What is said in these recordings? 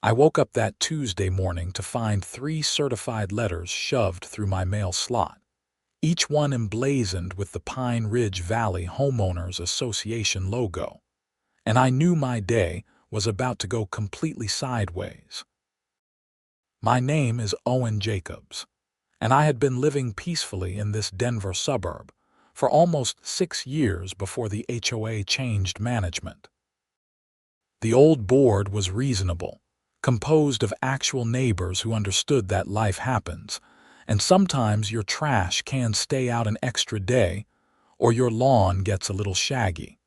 I woke up that Tuesday morning to find 3 certified letters shoved through my mail slot, each one emblazoned with the Pine Ridge Valley Homeowners Association logo, and I knew my day was about to go completely sideways. My name is Owen Jacobs, and I had been living peacefully in this Denver suburb for almost 6 years before the HOA changed management. The old board was reasonable, composed of actual neighbors who understood that life happens, and sometimes your trash can stay out an extra day or your lawn gets a little shaggy.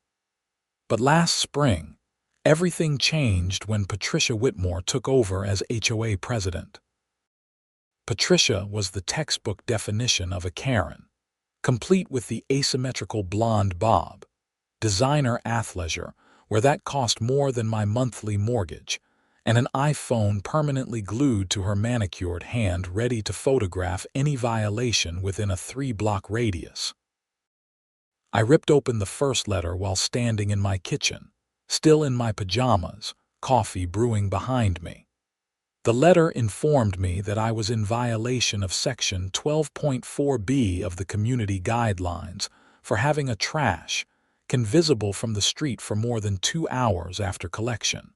But last spring, everything changed when Patricia Whitmore took over as HOA president. Patricia was the textbook definition of a Karen, complete with the asymmetrical blonde bob, designer athleisure, where that cost more than my monthly mortgage, and an iPhone permanently glued to her manicured hand ready to photograph any violation within a 3-block radius. I ripped open the first letter while standing in my kitchen, still in my pajamas, coffee brewing behind me. The letter informed me that I was in violation of Section 12.4b of the Community Guidelines for having a trash can visible from the street for more than 2 hours after collection.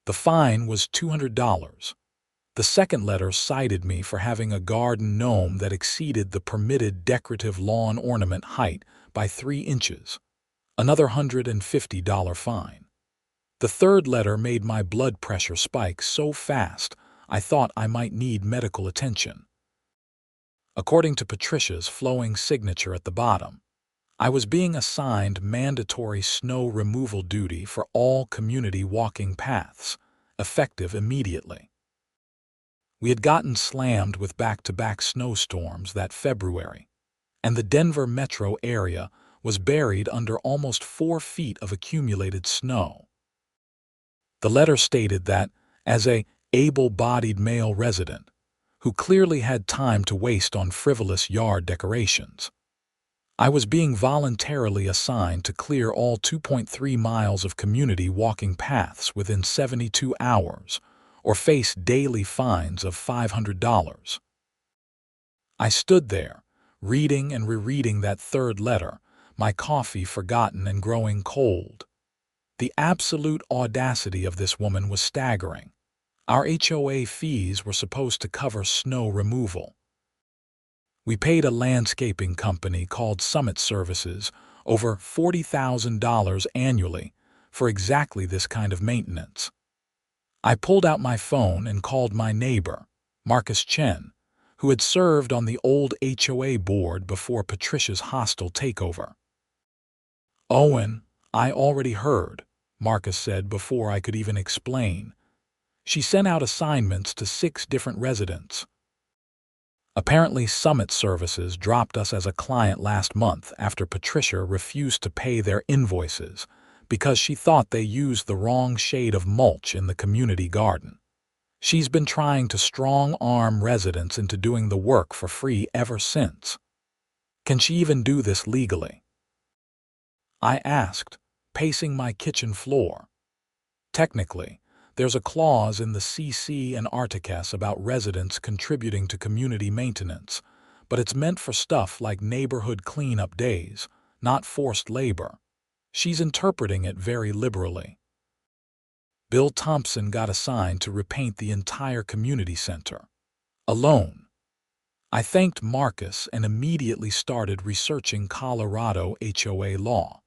The fine was $200. The second letter cited me for having a garden gnome that exceeded the permitted decorative lawn ornament height by 3 inches, another $150 fine. The third letter made my blood pressure spike so fast I thought I might need medical attention. According to Patricia's flowing signature at the bottom, I was being assigned mandatory snow removal duty for all community walking paths, effective immediately. We had gotten slammed with back-to-back snowstorms that February, and the Denver metro area was buried under almost 4 feet of accumulated snow. The letter stated that, as a able-bodied male resident, who clearly had time to waste on frivolous yard decorations, I was being voluntarily assigned to clear all 2.3 miles of community walking paths within 72 hours, or face daily fines of $500. I stood there, reading and rereading that third letter, my coffee forgotten and growing cold. The absolute audacity of this woman was staggering. Our HOA fees were supposed to cover snow removal. We paid a landscaping company called Summit Services over $40,000 annually for exactly this kind of maintenance. I pulled out my phone and called my neighbor, Marcus Chen, who had served on the old HOA board before Patricia's hostile takeover. "Owen, I already heard," Marcus said before I could even explain. "She sent out assignments to 6 different residents." Apparently, Summit Services dropped us as a client last month after Patricia refused to pay their invoices because she thought they used the wrong shade of mulch in the community garden. She's been trying to strong-arm residents into doing the work for free ever since. Can she even do this legally? I asked, pacing my kitchen floor. Technically, there's a clause in the CC and Articus about residents contributing to community maintenance, but it's meant for stuff like neighborhood cleanup days, not forced labor. She's interpreting it very liberally. Bill Thompson got assigned to repaint the entire community center, alone. I thanked Marcus and immediately started researching Colorado HOA law.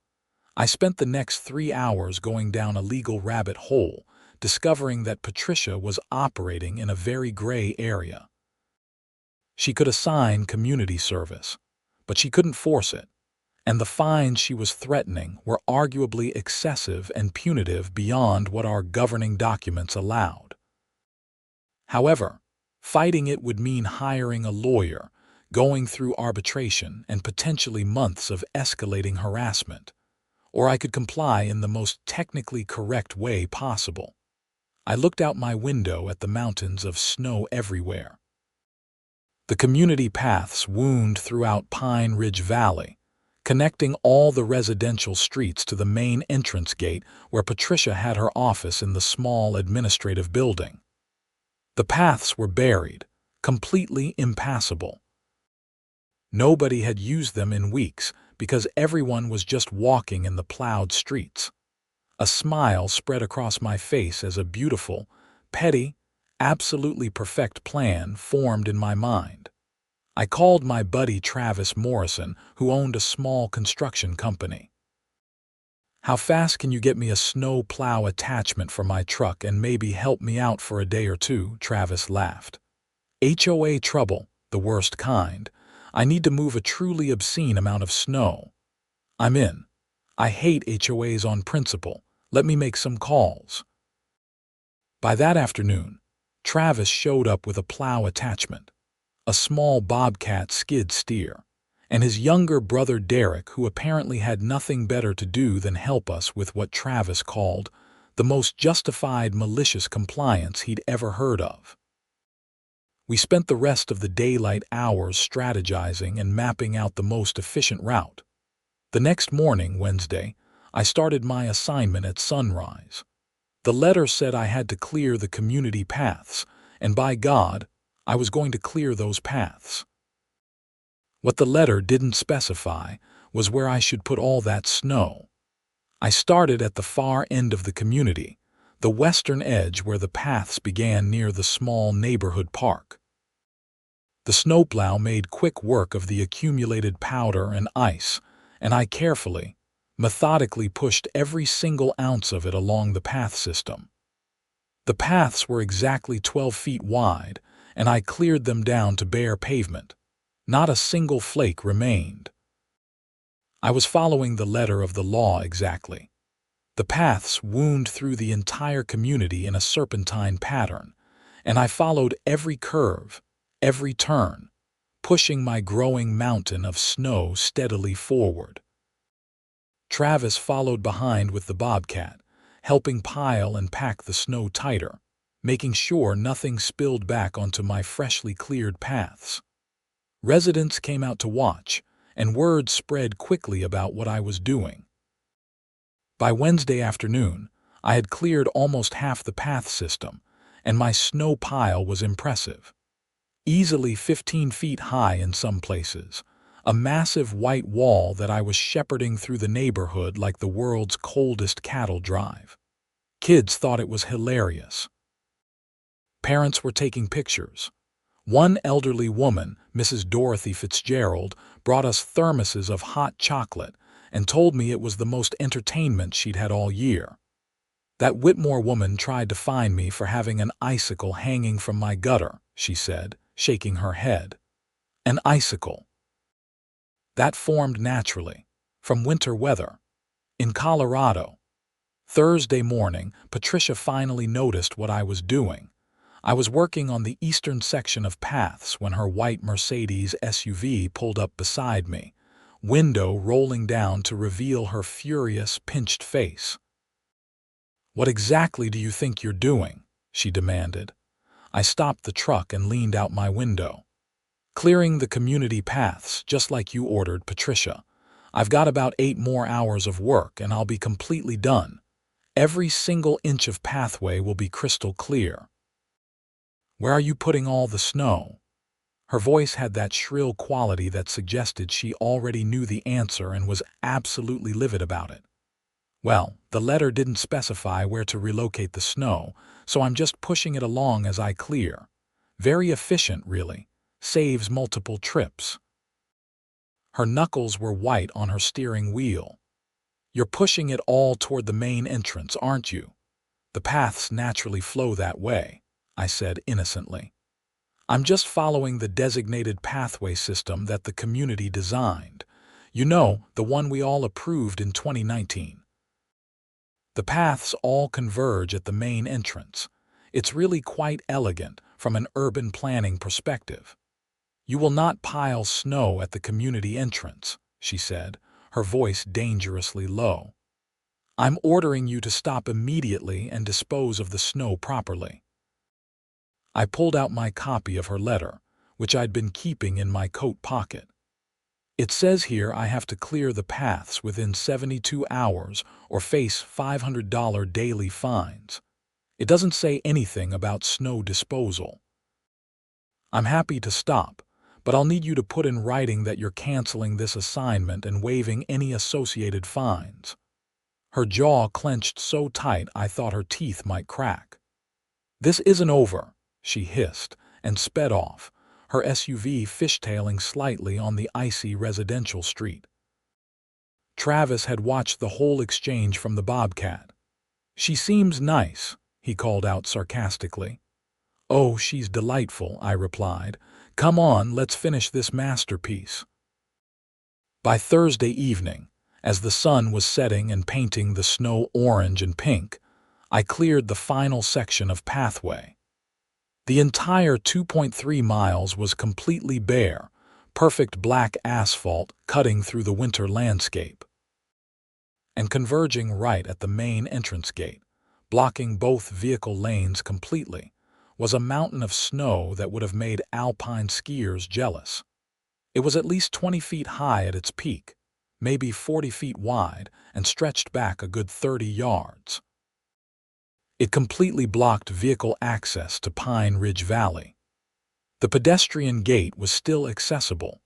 I spent the next 3 hours going down a legal rabbit hole, discovering that Patricia was operating in a very gray area. She could assign community service, but she couldn't force it, and the fines she was threatening were arguably excessive and punitive beyond what our governing documents allowed. However, fighting it would mean hiring a lawyer, going through arbitration, and potentially months of escalating harassment, or I could comply in the most technically correct way possible. I looked out my window at the mountains of snow everywhere. The community paths wound throughout Pine Ridge Valley, connecting all the residential streets to the main entrance gate where Patricia had her office in the small administrative building. The paths were buried, completely impassable. Nobody had used them in weeks because everyone was just walking in the plowed streets. A smile spread across my face as a beautiful, petty, absolutely perfect plan formed in my mind. I called my buddy Travis Morrison, who owned a small construction company. "How fast can you get me a snow plow attachment for my truck and maybe help me out for a day or two?" Travis laughed. "HOA trouble, the worst kind. I need to move a truly obscene amount of snow." "I'm in. I hate HOAs on principle. Let me make some calls." By that afternoon, Travis showed up with a plow attachment, a small Bobcat skid steer, and his younger brother Derek, who apparently had nothing better to do than help us with what Travis called the most justified malicious compliance he'd ever heard of. We spent the rest of the daylight hours strategizing and mapping out the most efficient route. The next morning, Wednesday, I started my assignment at sunrise. The letter said I had to clear the community paths, and by God, I was going to clear those paths. What the letter didn't specify was where I should put all that snow. I started at the far end of the community, the western edge where the paths began near the small neighborhood park. The snowplow made quick work of the accumulated powder and ice, and I carefully, methodically pushed every single ounce of it along the path system. The paths were exactly 12 feet wide, and I cleared them down to bare pavement. Not a single flake remained. I was following the letter of the law exactly. The paths wound through the entire community in a serpentine pattern, and I followed every curve, every turn, pushing my growing mountain of snow steadily forward. Travis followed behind with the Bobcat, helping pile and pack the snow tighter, making sure nothing spilled back onto my freshly cleared paths. Residents came out to watch, and word spread quickly about what I was doing. By Wednesday afternoon, I had cleared almost half the path system, and my snow pile was impressive. Easily 15 feet high in some places, a massive white wall that I was shepherding through the neighborhood like the world's coldest cattle drive. Kids thought it was hilarious. Parents were taking pictures. One elderly woman, Mrs. Dorothy Fitzgerald, brought us thermoses of hot chocolate and told me it was the most entertainment she'd had all year. "That Whitmore woman tried to fine me for having an icicle hanging from my gutter," she said, shaking her head. An icicle. That formed naturally, from winter weather. In Colorado. Thursday morning, Patricia finally noticed what I was doing. I was working on the eastern section of paths when her white Mercedes SUV pulled up beside me, window rolling down to reveal her furious, pinched face. "What exactly do you think you're doing?" she demanded. I stopped the truck and leaned out my window. "Clearing the community paths, just like you ordered, Patricia. I've got about 8 more hours of work and I'll be completely done. Every single inch of pathway will be crystal clear." "Where are you putting all the snow?" Her voice had that shrill quality that suggested she already knew the answer and was absolutely livid about it. "Well, the letter didn't specify where to relocate the snow, so I'm just pushing it along as I clear. Very efficient, really. Saves multiple trips." Her knuckles were white on her steering wheel. "You're pushing it all toward the main entrance, aren't you? The paths naturally flow that way," I said innocently. "I'm just following the designated pathway system that the community designed. You know, the one we all approved in 2019. The paths all converge at the main entrance. It's really quite elegant from an urban planning perspective. You will not pile snow at the community entrance," she said, her voice dangerously low. "I'm ordering you to stop immediately and dispose of the snow properly." I pulled out my copy of her letter, which I'd been keeping in my coat pocket. It says here I have to clear the paths within 72 hours or face $500 daily fines. It doesn't say anything about snow disposal. I'm happy to stop, but I'll need you to put in writing that you're canceling this assignment and waiving any associated fines. Her jaw clenched so tight I thought her teeth might crack. This isn't over, she hissed and sped off, her SUV fishtailing slightly on the icy residential street. Travis had watched the whole exchange from the Bobcat. "She seems nice," he called out sarcastically. "Oh, she's delightful," I replied. "Come on, let's finish this masterpiece." By Thursday evening, as the sun was setting and painting the snow orange and pink, I cleared the final section of pathway. The entire 2.3 miles was completely bare, perfect black asphalt cutting through the winter landscape. And converging right at the main entrance gate, blocking both vehicle lanes completely, was a mountain of snow that would have made alpine skiers jealous. It was at least 20 feet high at its peak, maybe 40 feet wide, and stretched back a good 30 yards. It completely blocked vehicle access to Pine Ridge Valley. The pedestrian gate was still accessible,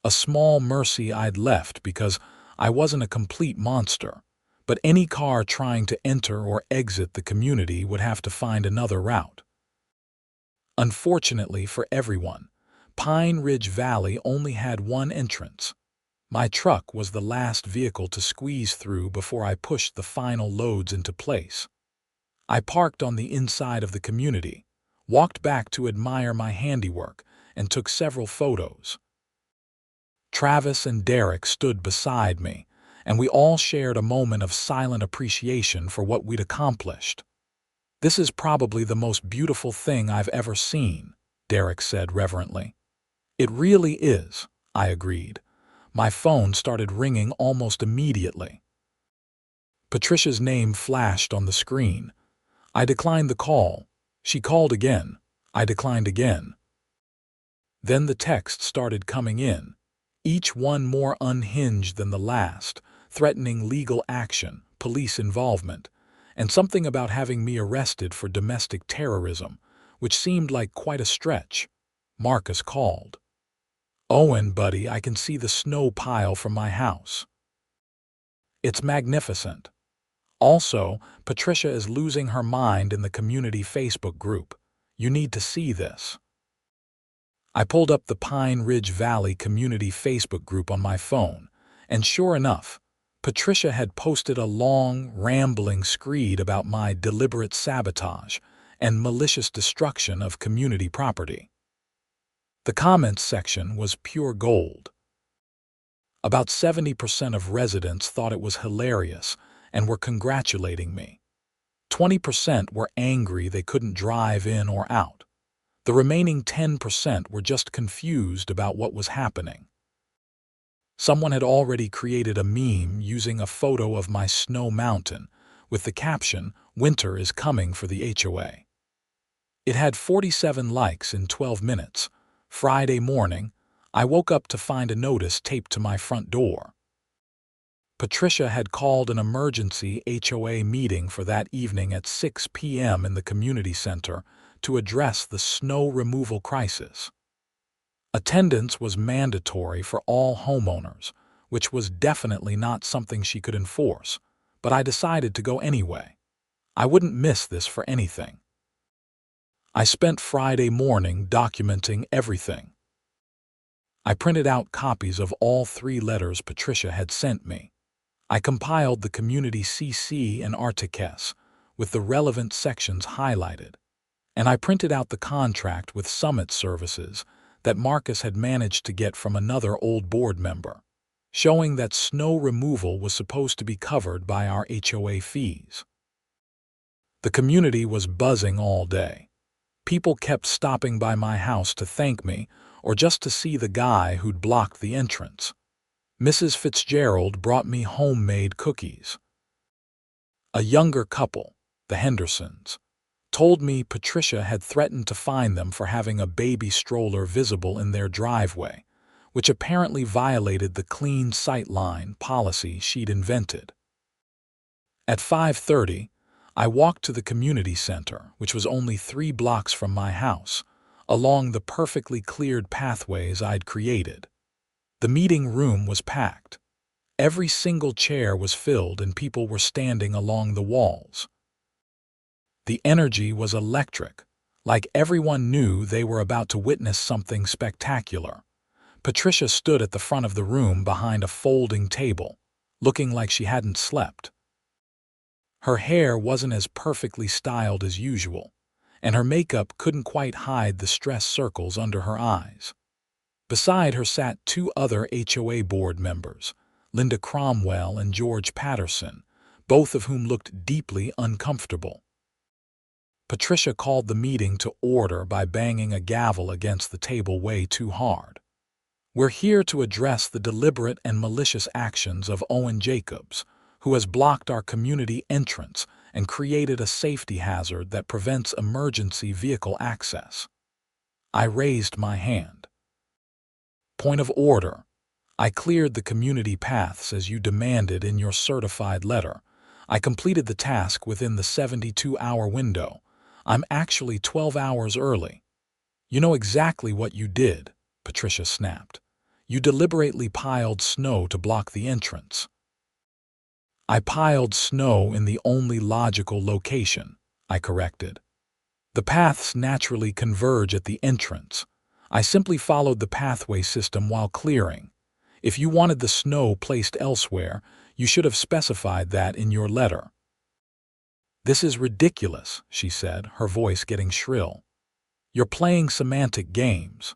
a small mercy I'd left because I wasn't a complete monster, but any car trying to enter or exit the community would have to find another route. Unfortunately for everyone, Pine Ridge Valley only had one entrance. My truck was the last vehicle to squeeze through before I pushed the final loads into place. I parked on the inside of the community, walked back to admire my handiwork, and took several photos. Travis and Derek stood beside me, and we all shared a moment of silent appreciation for what we'd accomplished. "This is probably the most beautiful thing I've ever seen," Derek said reverently. "It really is," I agreed. My phone started ringing almost immediately. Patricia's name flashed on the screen. I declined the call. She called again. I declined again. Then the texts started coming in, each one more unhinged than the last, threatening legal action, police involvement, and something about having me arrested for domestic terrorism, which seemed like quite a stretch. Marcus called. "Owen, buddy, I can see the snow pile from my house. It's magnificent. Also, Patricia is losing her mind in the community Facebook group. You need to see this." I pulled up the Pine Ridge Valley Community Facebook group on my phone, and sure enough, Patricia had posted a long, rambling screed about my deliberate sabotage and malicious destruction of community property. The comments section was pure gold. About 70% of residents thought it was hilarious and were congratulating me. 20% were angry they couldn't drive in or out. The remaining 10% were just confused about what was happening. Someone had already created a meme using a photo of my snow mountain with the caption, "Winter is coming for the HOA." It had 47 likes in 12 minutes. Friday morning, I woke up to find a notice taped to my front door. Patricia had called an emergency HOA meeting for that evening at 6 p.m. in the community center to address the snow removal crisis. Attendance was mandatory for all homeowners, which was definitely not something she could enforce, but I decided to go anyway. I wouldn't miss this for anything. I spent Friday morning documenting everything. I printed out copies of all 3 letters Patricia had sent me. I compiled the community CC and Artiques with the relevant sections highlighted, and I printed out the contract with Summit Services that Marcus had managed to get from another old board member, showing that snow removal was supposed to be covered by our HOA fees. The community was buzzing all day. People kept stopping by my house to thank me or just to see the guy who'd blocked the entrance. Mrs. Fitzgerald brought me homemade cookies. A younger couple, the Hendersons, told me Patricia had threatened to fine them for having a baby stroller visible in their driveway, which apparently violated the clean sightline policy she'd invented. At 5:30, I walked to the community center, which was only 3 blocks from my house, along the perfectly cleared pathways I'd created. The meeting room was packed. Every single chair was filled and people were standing along the walls. The energy was electric, like everyone knew they were about to witness something spectacular. Patricia stood at the front of the room behind a folding table, looking like she hadn't slept. Her hair wasn't as perfectly styled as usual, and her makeup couldn't quite hide the stress circles under her eyes. Beside her sat 2 other HOA board members, Linda Cromwell and George Patterson, both of whom looked deeply uncomfortable. Patricia called the meeting to order by banging a gavel against the table way too hard. "We're here to address the deliberate and malicious actions of Owen Jacobs, who has blocked our community entrance and created a safety hazard that prevents emergency vehicle access." I raised my hand. "Point of order. I cleared the community paths as you demanded in your certified letter. I completed the task within the 72-hour window. I'm actually 12 hours early." "You know exactly what you did," Patricia snapped. "You deliberately piled snow to block the entrance." "I piled snow in the only logical location," I corrected. "The paths naturally converge at the entrance. I simply followed the pathway system while clearing. If you wanted the snow placed elsewhere, you should have specified that in your letter." "This is ridiculous," she said, her voice getting shrill. "You're playing semantic games."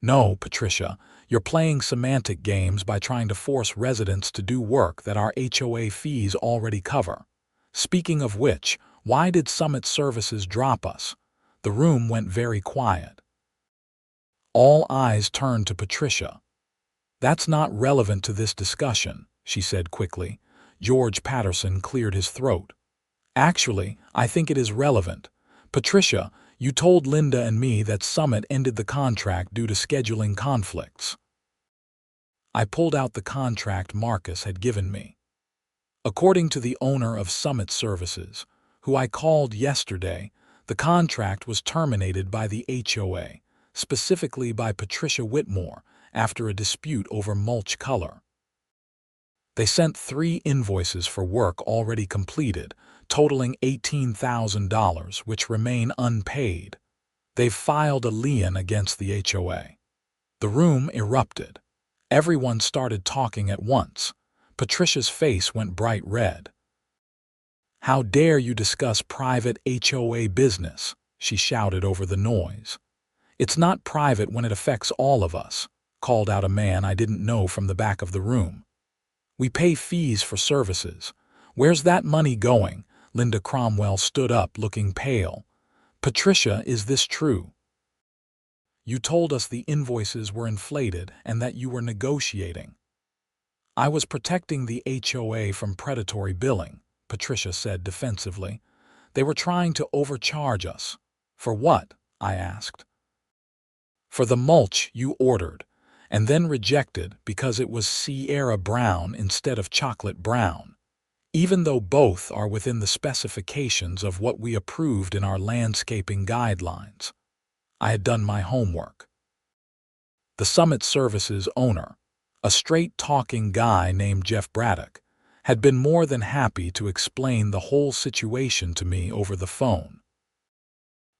"No, Patricia, you're playing semantic games by trying to force residents to do work that our HOA fees already cover. Speaking of which, why did Summit Services drop us?" The room went very quiet. All eyes turned to Patricia. "That's not relevant to this discussion," she said quickly. George Patterson cleared his throat. "Actually, I think it is relevant. Patricia, you told Linda and me that Summit ended the contract due to scheduling conflicts." I pulled out the contract Marcus had given me. According to the owner of Summit Services, who I called yesterday, the contract was terminated by the HOA, specifically by Patricia Whitmore, after a dispute over mulch color. They sent 3 invoices for work already completed, totaling $18,000, which remain unpaid. They've filed a lien against the HOA. The room erupted. Everyone started talking at once. Patricia's face went bright red. "How dare you discuss private HOA business?" she shouted over the noise. "It's not private when it affects all of us," called out a man I didn't know from the back of the room. "We pay fees for services. Where's that money going?" Linda Cromwell stood up, looking pale. "Patricia, is this true? You told us the invoices were inflated and that you were negotiating." "I was protecting the HOA from predatory billing," Patricia said defensively. "They were trying to overcharge us." "For what?" I asked. "For the mulch you ordered, and then rejected because it was Sierra Brown instead of chocolate brown, even though both are within the specifications of what we approved in our landscaping guidelines." I had done my homework. The Summit Services owner, a straight-talking guy named Jeff Braddock, had been more than happy to explain the whole situation to me over the phone.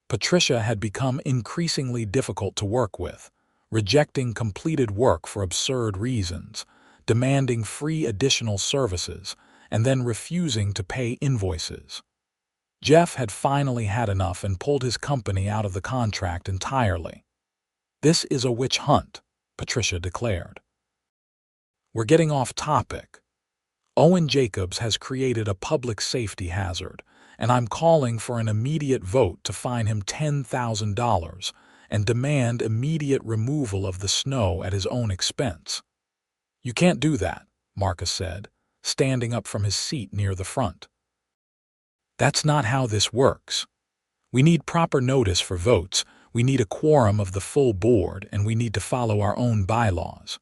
Patricia had become increasingly difficult to work with, rejecting completed work for absurd reasons, demanding free additional services, and then refusing to pay invoices. Jeff had finally had enough and pulled his company out of the contract entirely. "This is a witch hunt," Patricia declared. "We're getting off topic. Owen Jacobs has created a public safety hazard, and I'm calling for an immediate vote to fine him $10,000 and demand immediate removal of the snow at his own expense." "You can't do that," Marcus said, standing up from his seat near the front. "That's not how this works. We need proper notice for votes. We need a quorum of the full board, and we need to follow our own bylaws.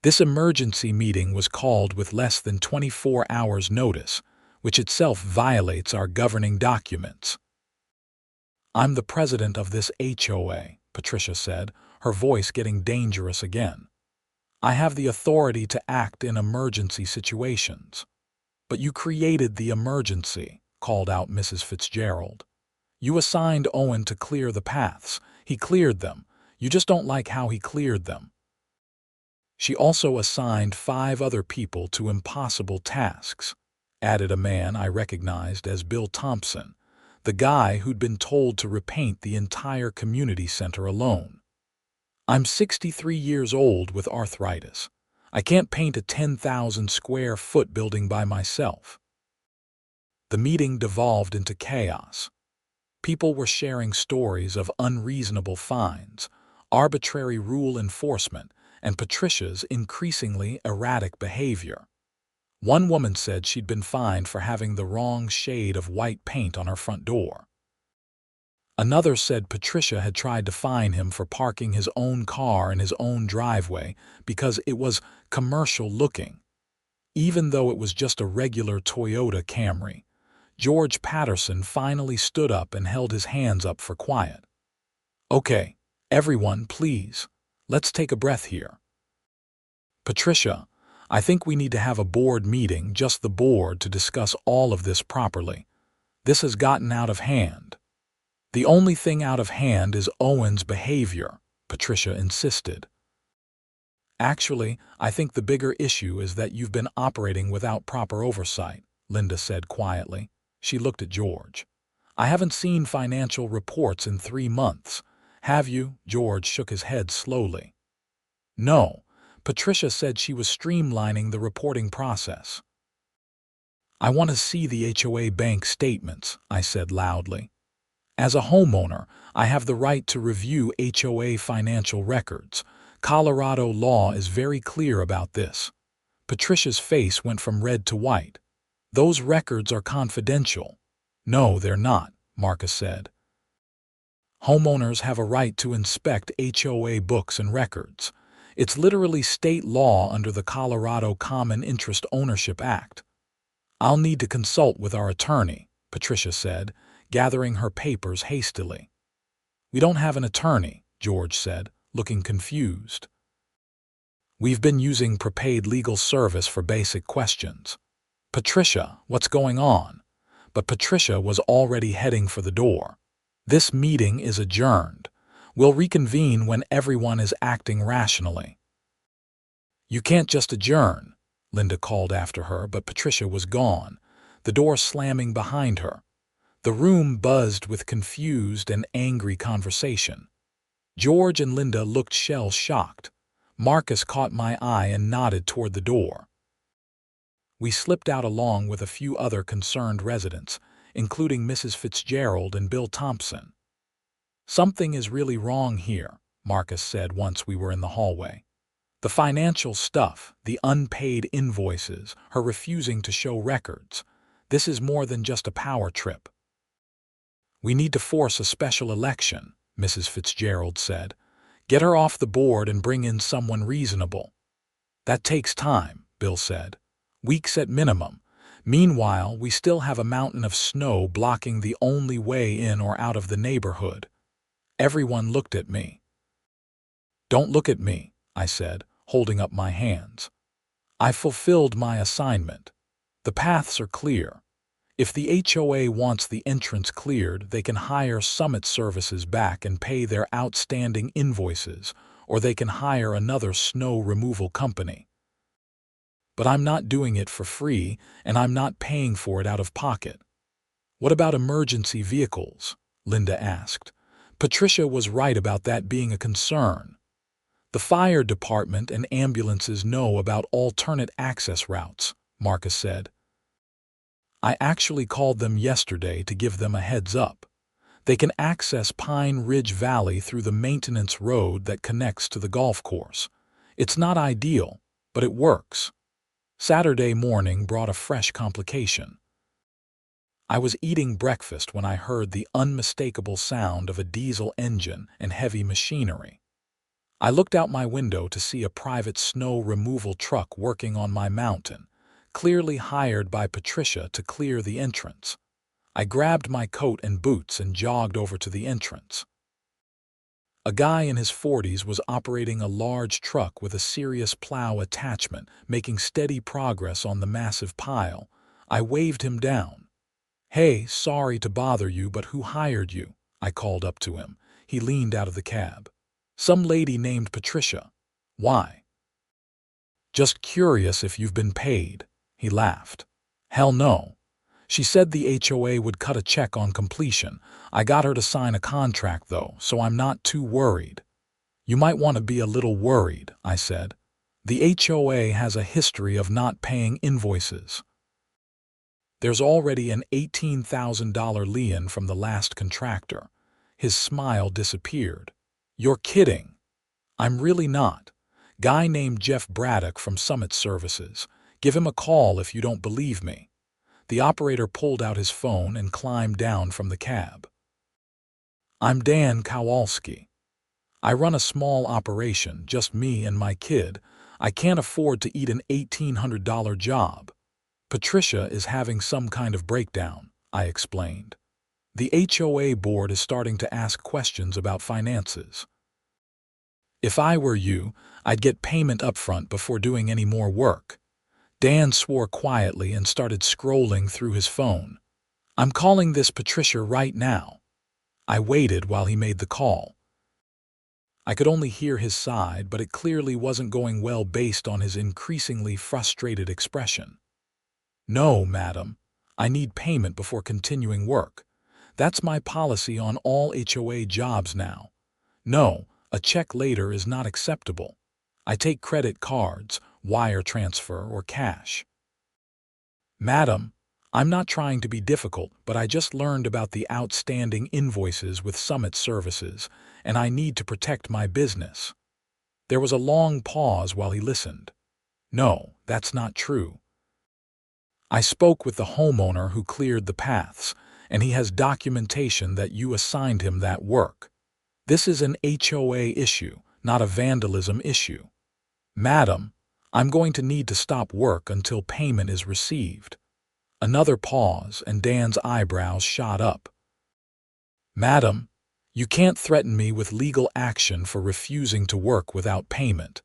This emergency meeting was called with less than 24 hours' notice, which itself violates our governing documents. I'm the president of this HOA, Patricia said, her voice getting dangerous again. I have the authority to act in emergency situations. But you created the emergency, called out Mrs. Fitzgerald. You assigned Owen to clear the paths. He cleared them. You just don't like how he cleared them. She also assigned 5 other people to impossible tasks, added a man I recognized as Bill Thompson, the guy who'd been told to repaint the entire community center alone. I'm 63 years old with arthritis. I can't paint a 10,000 square foot building by myself. The meeting devolved into chaos. People were sharing stories of unreasonable fines, arbitrary rule enforcement, and Patricia's increasingly erratic behavior. One woman said she'd been fined for having the wrong shade of white paint on her front door. Another said Patricia had tried to fine him for parking his own car in his own driveway because it was commercial looking. Even though it was just a regular Toyota Camry, George Patterson finally stood up and held his hands up for quiet. Okay, everyone, please. Let's take a breath here. Patricia, I think we need to have a board meeting, just the board, to discuss all of this properly. This has gotten out of hand. The only thing out of hand is Owen's behavior, Patricia insisted. Actually, I think the bigger issue is that you've been operating without proper oversight, Linda said quietly. She looked at George. I haven't seen financial reports in 3 months. Have you? George shook his head slowly. No, Patricia said she was streamlining the reporting process. I want to see the HOA bank statements, I said loudly. As a homeowner, I have the right to review HOA financial records. Colorado law is very clear about this. Patricia's face went from red to white. Those records are confidential. No, they're not, Marcus said. Homeowners have a right to inspect HOA books and records. It's literally state law under the Colorado Common Interest Ownership Act. I'll need to consult with our attorney, Patricia said, gathering her papers hastily. We don't have an attorney, George said, looking confused. We've been using prepaid legal service for basic questions. Patricia, what's going on? But Patricia was already heading for the door. This meeting is adjourned. We'll reconvene when everyone is acting rationally. You can't just adjourn, Linda called after her, but Patricia was gone, the door slamming behind her. The room buzzed with confused and angry conversation. George and Linda looked shell-shocked. Marcus caught my eye and nodded toward the door. We slipped out along with a few other concerned residents, including Mrs. Fitzgerald and Bill Thompson. Something is really wrong here, Marcus said once we were in the hallway. The financial stuff, the unpaid invoices, her refusing to show records. This is more than just a power trip. We need to force a special election, Mrs. Fitzgerald said. Get her off the board and bring in someone reasonable. That takes time, Bill said. Weeks at minimum. Meanwhile, we still have a mountain of snow blocking the only way in or out of the neighborhood. Everyone looked at me. Don't look at me, I said, holding up my hands. I fulfilled my assignment. The paths are clear. If the HOA wants the entrance cleared, they can hire Summit Services back and pay their outstanding invoices, or they can hire another snow removal company. But I'm not doing it for free, and I'm not paying for it out of pocket. What about emergency vehicles? Linda asked. Patricia was right about that being a concern. The fire department and ambulances know about alternate access routes, Marcus said. I actually called them yesterday to give them a heads up. They can access Pine Ridge Valley through the maintenance road that connects to the golf course. It's not ideal, but it works. Saturday morning brought a fresh complication. I was eating breakfast when I heard the unmistakable sound of a diesel engine and heavy machinery. I looked out my window to see a private snow removal truck working on my mountain, clearly hired by Patricia to clear the entrance. I grabbed my coat and boots and jogged over to the entrance. A guy in his 40s was operating a large truck with a serious plow attachment, making steady progress on the massive pile. I waved him down. "Hey, sorry to bother you, but who hired you?" I called up to him. He leaned out of the cab. "Some lady named Patricia." "Why?" "Just curious if you've been paid." He laughed. "Hell no. She said the HOA would cut a check on completion. I got her to sign a contract, though, so I'm not too worried." "You might want to be a little worried," I said. "The HOA has a history of not paying invoices. There's already an $18,000 lien from the last contractor." His smile disappeared. "You're kidding." "I'm really not. Guy named Jeff Braddock from Summit Services. Give him a call if you don't believe me." The operator pulled out his phone and climbed down from the cab. "I'm Dan Kowalski. I run a small operation, just me and my kid. I can't afford to eat an $1,800 job." "Patricia is having some kind of breakdown," I explained. "The HOA board is starting to ask questions about finances. If I were you, I'd get payment upfront before doing any more work." Dan swore quietly and started scrolling through his phone. "I'm calling this Patricia right now." I waited while he made the call. I could only hear his side, but it clearly wasn't going well based on his increasingly frustrated expression. "No, madam. I need payment before continuing work. That's my policy on all HOA jobs now. No, a check later is not acceptable. I take credit cards, wire transfer, or cash." "Madam, I'm not trying to be difficult, but I just learned about the outstanding invoices with Summit Services, and I need to protect my business." There was a long pause while he listened. "No, that's not true. I spoke with the homeowner who cleared the paths, and he has documentation that you assigned him that work. This is an HOA issue, not a vandalism issue. Madam, I'm going to need to stop work until payment is received." Another pause, and Dan's eyebrows shot up. "Madam, you can't threaten me with legal action for refusing to work without payment.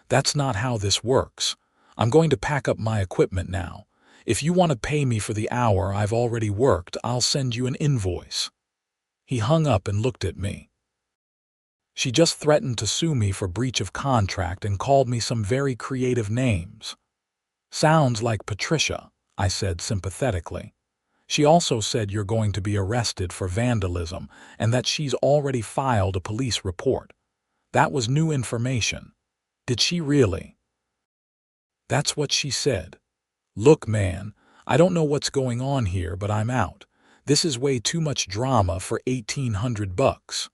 That's not how this works. I'm going to pack up my equipment now. If you want to pay me for the hour I've already worked, I'll send you an invoice." He hung up and looked at me. "She just threatened to sue me for breach of contract and called me some very creative names." "Sounds like Patricia," I said sympathetically. "She also said you're going to be arrested for vandalism and that she's already filed a police report. That was new information." "Did she really?" "That's what she said. Look, man, I don't know what's going on here, but I'm out. This is way too much drama for $1,800.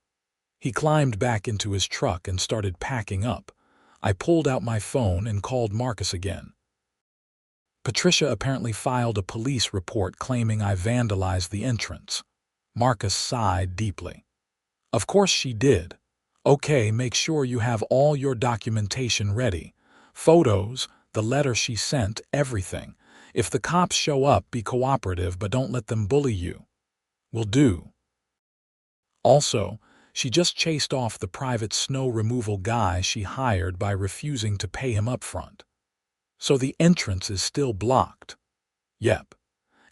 He climbed back into his truck and started packing up. I pulled out my phone and called Marcus again. "Patricia apparently filed a police report claiming I vandalized the entrance." Marcus sighed deeply. "Of course she did. Okay, make sure you have all your documentation ready. Photos, the letter she sent, everything. If the cops show up, be cooperative, but don't let them bully you." "Will do." Also, she just chased off the private snow removal guy she hired by refusing to pay him up front. "So the entrance is still blocked." "Yep.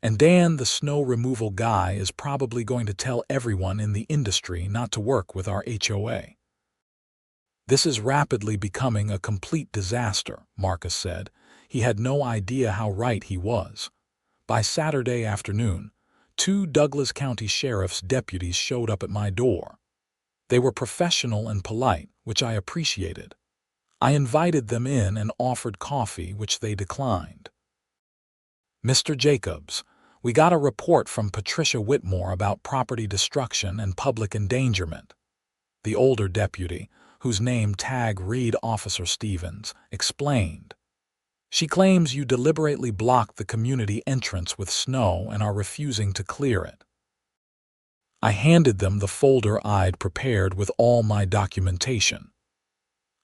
And Dan, the snow removal guy, is probably going to tell everyone in the industry not to work with our HOA." "This is rapidly becoming a complete disaster," Marcus said. He had no idea how right he was. By Saturday afternoon, 2 Douglas County Sheriff's deputies showed up at my door. They were professional and polite, which I appreciated. I invited them in and offered coffee, which they declined. "Mr. Jacobs, we got a report from Patricia Whitmore about property destruction and public endangerment." The older deputy, whose name tag read Officer Stevens, explained. She claims you deliberately blocked the community entrance with snow and are refusing to clear it. I handed them the folder I'd prepared with all my documentation.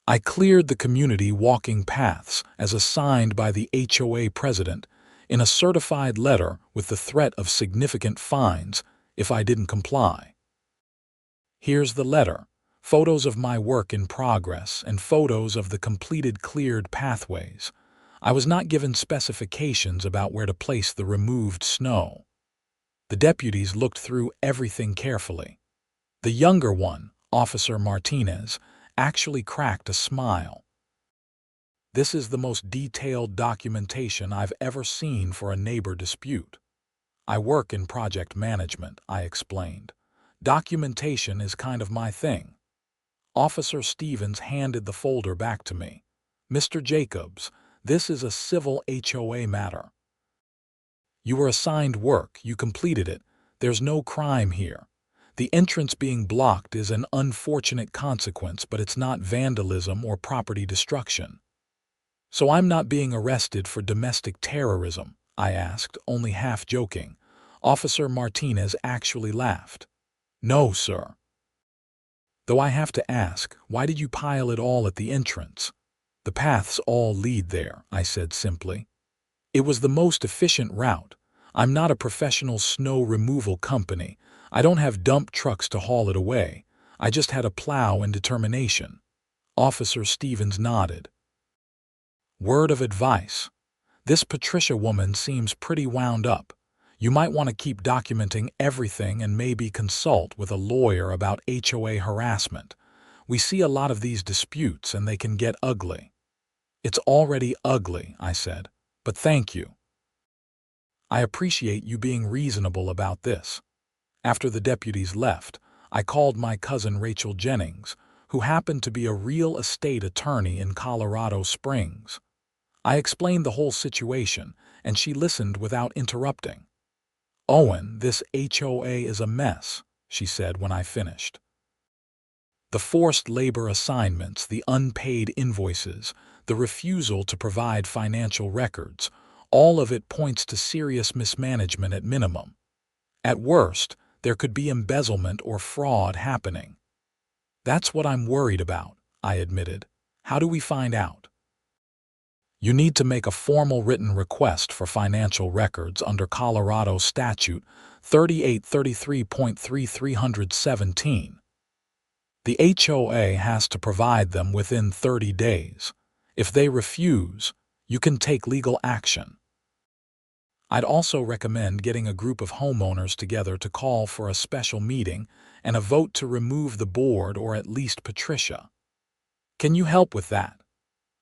I cleared the community walking paths as assigned by the HOA president in a certified letter with the threat of significant fines if I didn't comply. Here's the letter, photos of my work in progress and photos of the completed cleared pathways. I was not given specifications about where to place the removed snow. The deputies looked through everything carefully. The younger one, Officer Martinez, actually cracked a smile. This is the most detailed documentation I've ever seen for a neighbor dispute. I work in project management, I explained. Documentation is kind of my thing. Officer Stevens handed the folder back to me. Mr. Jacobs, this is a civil HOA matter. You were assigned work, you completed it. There's no crime here. The entrance being blocked is an unfortunate consequence, but it's not vandalism or property destruction. So I'm not being arrested for domestic terrorism, I asked, only half joking. Officer Martinez actually laughed. No, sir. Though I have to ask, why did you pile it all at the entrance? The paths all lead there, I said simply. It was the most efficient route. I'm not a professional snow removal company. I don't have dump trucks to haul it away. I just had a plow and determination. Officer Stevens nodded. Word of advice. This Patricia woman seems pretty wound up. You might want to keep documenting everything and maybe consult with a lawyer about HOA harassment. We see a lot of these disputes and they can get ugly. It's already ugly, I said, but thank you. I appreciate you being reasonable about this. After the deputies left, I called my cousin Rachel Jennings, who happened to be a real estate attorney in Colorado Springs. I explained the whole situation, and she listened without interrupting. Owen, this HOA is a mess, she said when I finished. The forced labor assignments, the unpaid invoices, the refusal to provide financial records, all of it points to serious mismanagement at minimum. At worst, there could be embezzlement or fraud happening. That's what I'm worried about, I admitted. How do we find out? You need to make a formal written request for financial records under Colorado Statute 3833.3317. The HOA has to provide them within 30 days. If they refuse, you can take legal action. I'd also recommend getting a group of homeowners together to call for a special meeting and a vote to remove the board or at least Patricia. Can you help with that?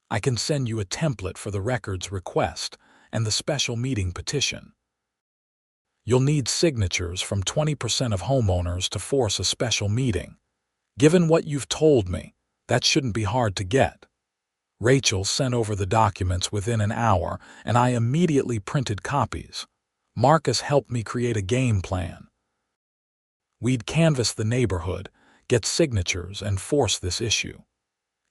I can send you a template for the records request and the special meeting petition. You'll need signatures from 20% of homeowners to force a special meeting. Given what you've told me, that shouldn't be hard to get. Rachel sent over the documents within an hour, and I immediately printed copies. Marcus helped me create a game plan. We'd canvass the neighborhood, get signatures, and force this issue.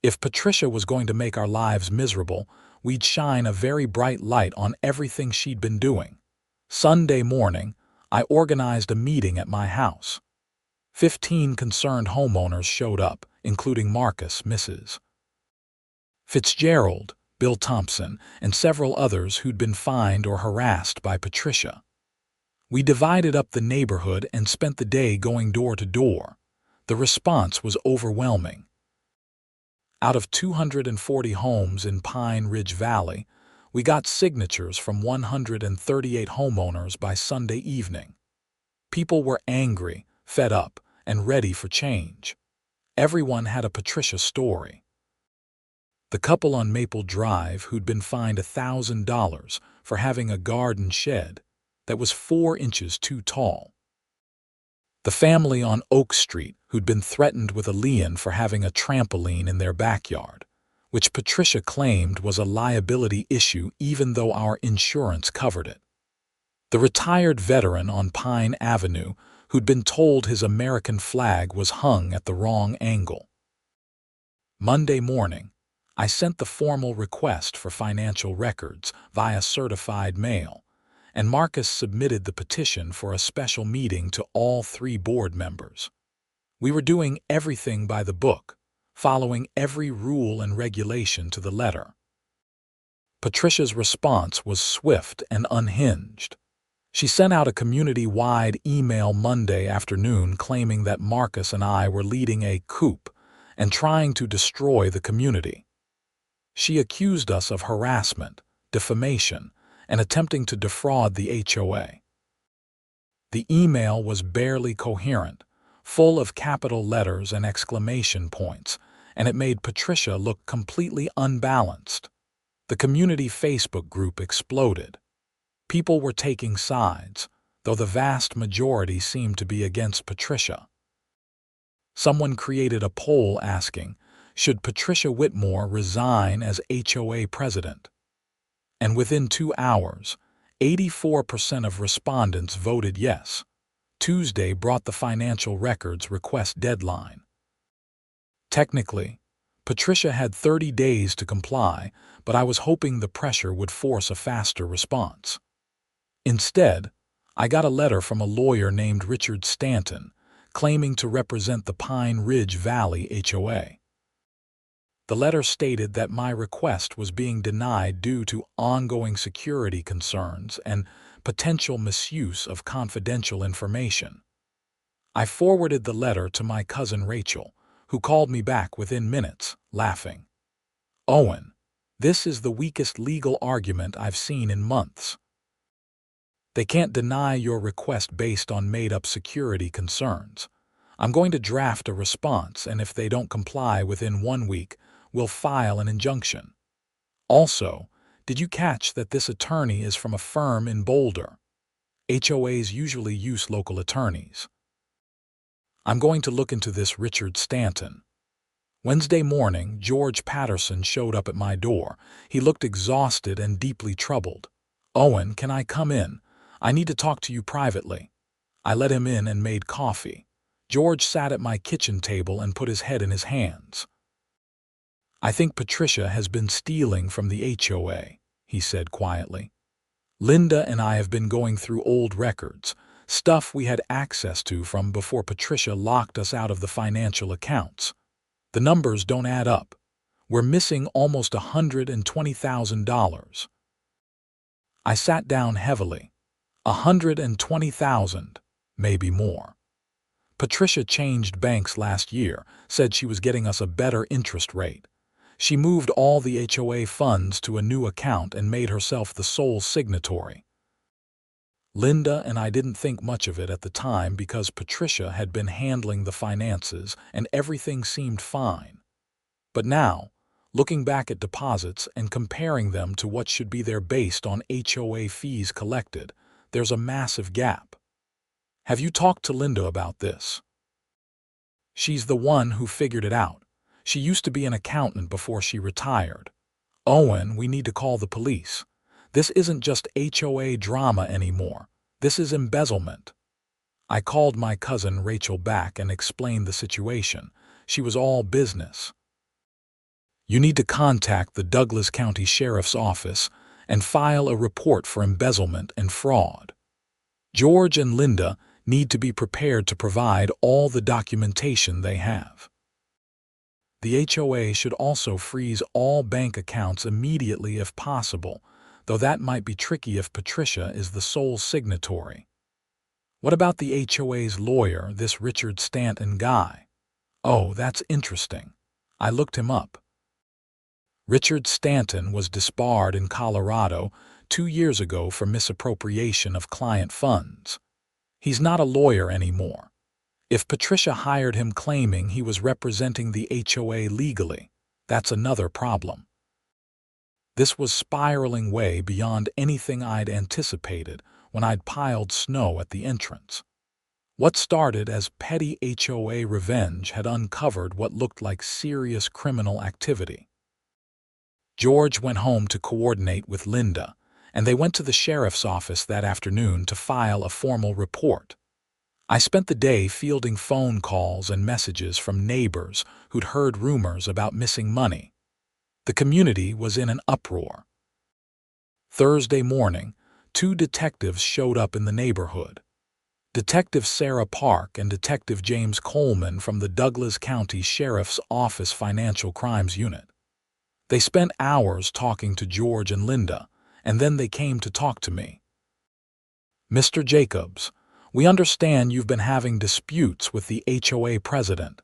If Patricia was going to make our lives miserable, we'd shine a very bright light on everything she'd been doing. Sunday morning, I organized a meeting at my house. 15 concerned homeowners showed up, including Marcus, Mrs. Fitzgerald, Bill Thompson, and several others who'd been fined or harassed by Patricia. We divided up the neighborhood and spent the day going door to door. The response was overwhelming. Out of 240 homes in Pine Ridge Valley, we got signatures from 138 homeowners by Sunday evening. People were angry, fed up, and ready for change. Everyone had a Patricia story. The couple on Maple Drive who'd been fined $1,000 for having a garden shed that was 4 inches too tall. The family on Oak Street who'd been threatened with a lien for having a trampoline in their backyard, which Patricia claimed was a liability issue even though our insurance covered it. The retired veteran on Pine Avenue who'd been told his American flag was hung at the wrong angle. Monday morning, I sent the formal request for financial records via certified mail, and Marcus submitted the petition for a special meeting to all 3 board members. We were doing everything by the book, following every rule and regulation to the letter. Patricia's response was swift and unhinged. She sent out a community-wide email Monday afternoon claiming that Marcus and I were leading a coup and trying to destroy the community. She accused us of harassment, defamation, and attempting to defraud the HOA. The email was barely coherent, full of capital letters and exclamation points, and it made Patricia look completely unbalanced. The community Facebook group exploded. People were taking sides, though the vast majority seemed to be against Patricia. Someone created a poll asking, should Patricia Whitmore resign as HOA president? And within 2 hours, 84% of respondents voted yes. Tuesday brought the financial records request deadline. Technically, Patricia had 30 days to comply, but I was hoping the pressure would force a faster response. Instead, I got a letter from a lawyer named Richard Stanton, claiming to represent the Pine Ridge Valley HOA. The letter stated that my request was being denied due to ongoing security concerns and potential misuse of confidential information. I forwarded the letter to my cousin Rachel, who called me back within minutes, laughing. "Owen, this is the weakest legal argument I've seen in months. They can't deny your request based on made-up security concerns. I'm going to draft a response, and if they don't comply within 1 week, we'll file an injunction. Also, did you catch that this attorney is from a firm in Boulder? HOAs usually use local attorneys. I'm going to look into this Richard Stanton." Wednesday morning, George Patterson showed up at my door. He looked exhausted and deeply troubled. "Owen, can I come in? I need to talk to you privately." I let him in and made coffee. George sat at my kitchen table and put his head in his hands. "I think Patricia has been stealing from the HOA," he said quietly. "Linda and I have been going through old records, stuff we had access to from before Patricia locked us out of the financial accounts. The numbers don't add up. We're missing almost $120,000. I sat down heavily. 120,000, maybe more. Patricia changed banks last year, said she was getting us a better interest rate. She moved all the HOA funds to a new account and made herself the sole signatory. Linda and I didn't think much of it at the time because Patricia had been handling the finances and everything seemed fine. But now, looking back at deposits and comparing them to what should be there based on HOA fees collected, there's a massive gap. Have you talked to Linda about this? She's the one who figured it out. She used to be an accountant before she retired. Owen, we need to call the police. This isn't just HOA drama anymore. This is embezzlement." I called my cousin Rachel back and explained the situation. She was all business. "You need to contact the Douglas County Sheriff's Office and file a report for embezzlement and fraud. George and Linda need to be prepared to provide all the documentation they have. The HOA should also freeze all bank accounts immediately if possible, though that might be tricky if Patricia is the sole signatory. What about the HOA's lawyer, this Richard Stanton guy? Oh, that's interesting. I looked him up. Richard Stanton was disbarred in Colorado 2 years ago for misappropriation of client funds. He's not a lawyer anymore. If Patricia hired him claiming he was representing the HOA legally, that's another problem. This was spiraling way beyond anything I'd anticipated when I'd piled snow at the entrance. What started as petty HOA revenge had uncovered what looked like serious criminal activity. George went home to coordinate with Linda, and they went to the sheriff's office that afternoon to file a formal report. I spent the day fielding phone calls and messages from neighbors who'd heard rumors about missing money. The community was in an uproar. Thursday morning, 2 detectives showed up in the neighborhood. Detective Sarah Park and Detective James Coleman from the Douglas County Sheriff's Office Financial Crimes Unit. They spent hours talking to George and Linda, and then they came to talk to me. "Mr. Jacobs, we understand you've been having disputes with the HOA president,"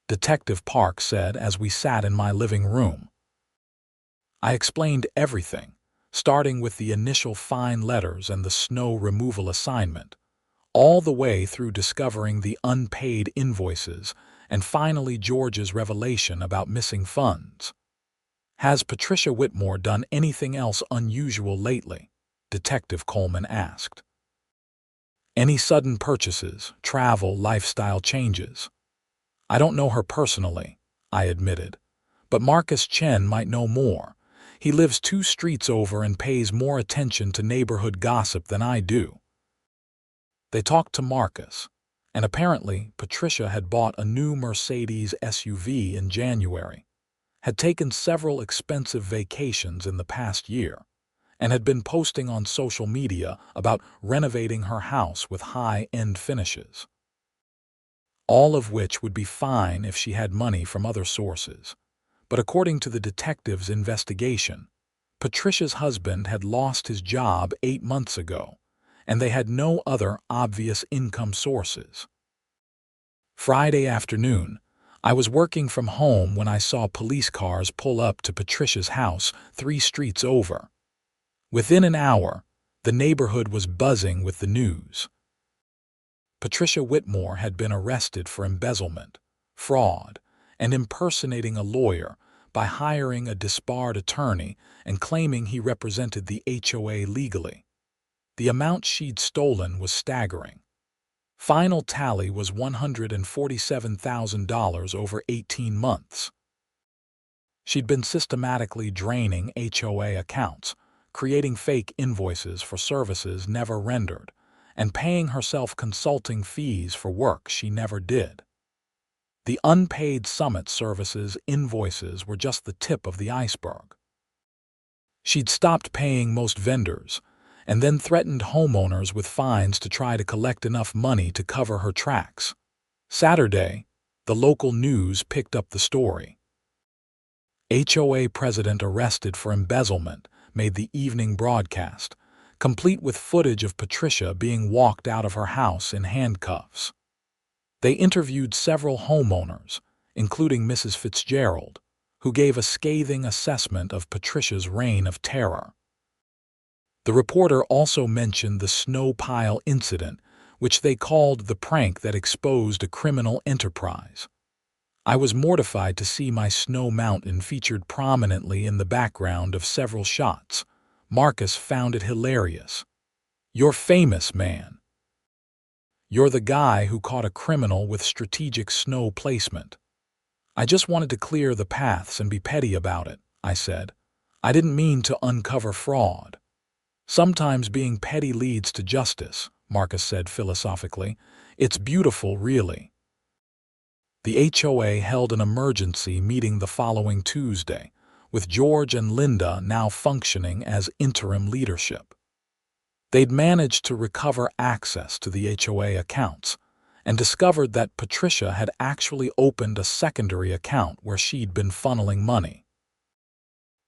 Detective Park said as we sat in my living room. I explained everything, starting with the initial fine letters and the snow removal assignment, all the way through discovering the unpaid invoices and finally George's revelation about missing funds. "Has Patricia Whitmore done anything else unusual lately?" Detective Coleman asked. "Any sudden purchases, travel, lifestyle changes?" "I don't know her personally," I admitted, "but Marcus Chen might know more. He lives 2 streets over and pays more attention to neighborhood gossip than I do." They talked to Marcus, and apparently Patricia had bought a new Mercedes SUV in January, had taken several expensive vacations in the past year, and had been posting on social media about renovating her house with high-end finishes. All of which would be fine if she had money from other sources. But according to the detective's investigation, Patricia's husband had lost his job 8 months ago, and they had no other obvious income sources. Friday afternoon, I was working from home when I saw police cars pull up to Patricia's house 3 streets over. Within an hour, the neighborhood was buzzing with the news. Patricia Whitmore had been arrested for embezzlement, fraud, and impersonating a lawyer by hiring a disbarred attorney and claiming he represented the HOA legally. The amount she'd stolen was staggering. Final tally was $147,000 over 18 months. She'd been systematically draining HOA accounts, creating fake invoices for services never rendered, and paying herself consulting fees for work she never did. The unpaid summit services invoices were just the tip of the iceberg. She'd stopped paying most vendors, and then threatened homeowners with fines to try to collect enough money to cover her tracks. Saturday, the local news picked up the story. HOA president arrested for embezzlement made the evening broadcast, complete with footage of Patricia being walked out of her house in handcuffs. They interviewed several homeowners, including Mrs. Fitzgerald, who gave a scathing assessment of Patricia's reign of terror. The reporter also mentioned the snow pile incident, which they called the prank that exposed a criminal enterprise. I was mortified to see my snow mountain featured prominently in the background of several shots. Marcus found it hilarious. "You're famous, man. You're the guy who caught a criminal with strategic snow placement." "I just wanted to clear the paths and be petty about it," I said. "I didn't mean to uncover fraud." "Sometimes being petty leads to justice," Marcus said philosophically. "It's beautiful, really." The HOA held an emergency meeting the following Tuesday, with George and Linda now functioning as interim leadership. They'd managed to recover access to the HOA accounts and discovered that Patricia had actually opened a secondary account where she'd been funneling money.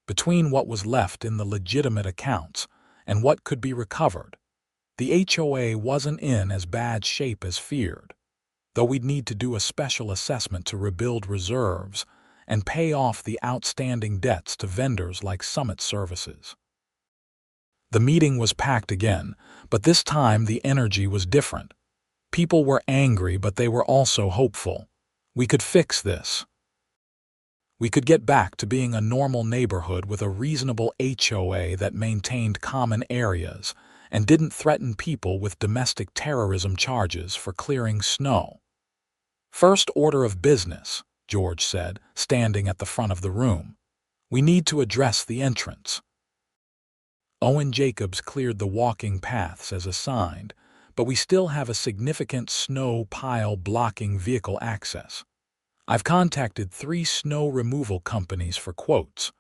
Between what was left in the legitimate accounts and what could be recovered, the HOA wasn't in as bad shape as feared, though we'd need to do a special assessment to rebuild reserves and pay off the outstanding debts to vendors like Summit Services. The meeting was packed again, but this time the energy was different. People were angry, but they were also hopeful. We could fix this. We could get back to being a normal neighborhood with a reasonable HOA that maintained common areas and didn't threaten people with domestic terrorism charges for clearing snow. "First order of business," George said, standing at the front of the room. "We need to address the entrance." Owen Jacobs cleared the walking paths as assigned, but we still have a significant snow pile blocking vehicle access. I've contacted 3 snow removal companies for quotes,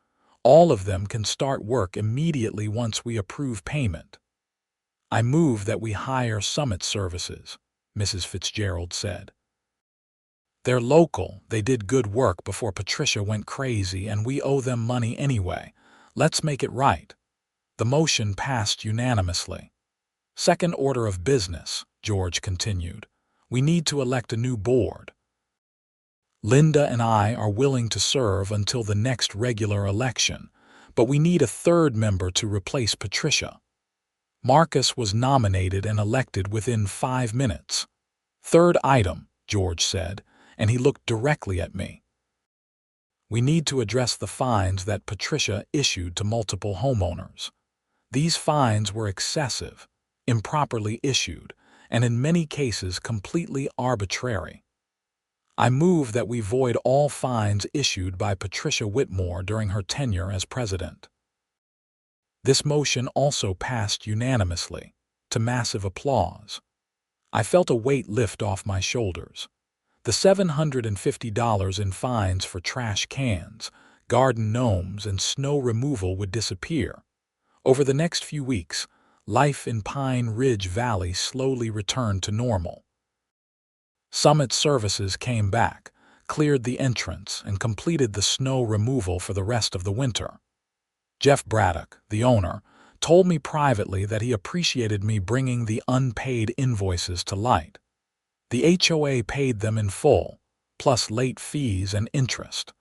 All of them can start work immediately once we approve payment. I move that we hire Summit Services, Mrs. Fitzgerald said. They're local, they did good work before Patricia went crazy, and we owe them money anyway. Let's make it right. The motion passed unanimously. Second order of business, George continued. We need to elect a new board. Linda and I are willing to serve until the next regular election, but we need a third member to replace Patricia. Marcus was nominated and elected within 5 minutes. Third item, George said, and he looked directly at me. We need to address the fines that Patricia issued to multiple homeowners. These fines were excessive, improperly issued, and in many cases completely arbitrary. I move that we void all fines issued by Patricia Whitmore during her tenure as president. This motion also passed unanimously, to massive applause. I felt a weight lift off my shoulders. The $750 in fines for trash cans, garden gnomes, and snow removal would disappear. Over the next few weeks, life in Pine Ridge Valley slowly returned to normal. Summit Services came back, cleared the entrance, and completed the snow removal for the rest of the winter. Jeff Braddock, the owner, told me privately that he appreciated me bringing the unpaid invoices to light. The HOA paid them in full, plus late fees and interest.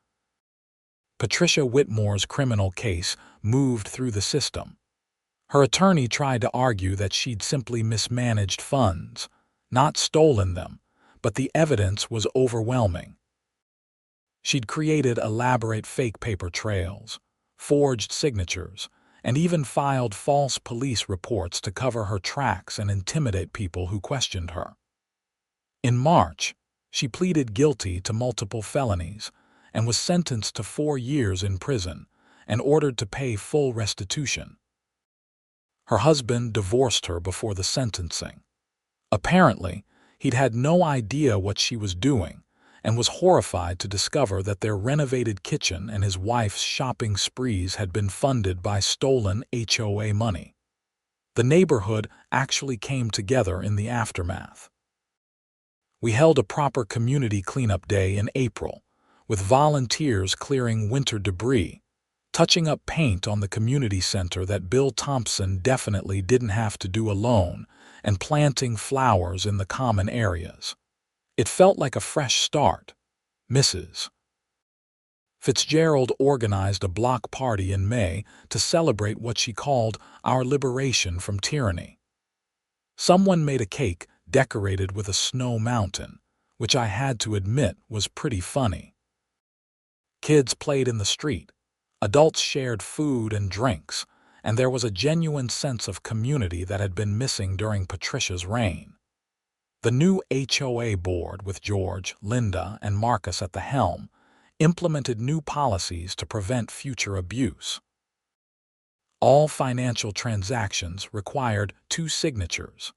Patricia Whitmore's criminal case moved through the system. Her attorney tried to argue that she'd simply mismanaged funds, not stolen them, but the evidence was overwhelming. She'd created elaborate fake paper trails, forged signatures, and even filed false police reports to cover her tracks and intimidate people who questioned her. In March, she pleaded guilty to multiple felonies and was sentenced to 4 years in prison and ordered to pay full restitution. Her husband divorced her before the sentencing. Apparently, he'd had no idea what she was doing and was horrified to discover that their renovated kitchen and his wife's shopping sprees had been funded by stolen HOA money. The neighborhood actually came together in the aftermath. We held a proper community cleanup day in April, with volunteers clearing winter debris, touching up paint on the community center that Bill Thompson definitely didn't have to do alone, and planting flowers in the common areas. It felt like a fresh start. Mrs. Fitzgerald organized a block party in May to celebrate what she called our liberation from tyranny. Someone made a cake decorated with a snow mountain, which I had to admit was pretty funny. Kids played in the street, adults shared food and drinks, and there was a genuine sense of community that had been missing during Patricia's reign. The new HOA board, with George, Linda, and Marcus at the helm, implemented new policies to prevent future abuse. All financial transactions required 2 signatures.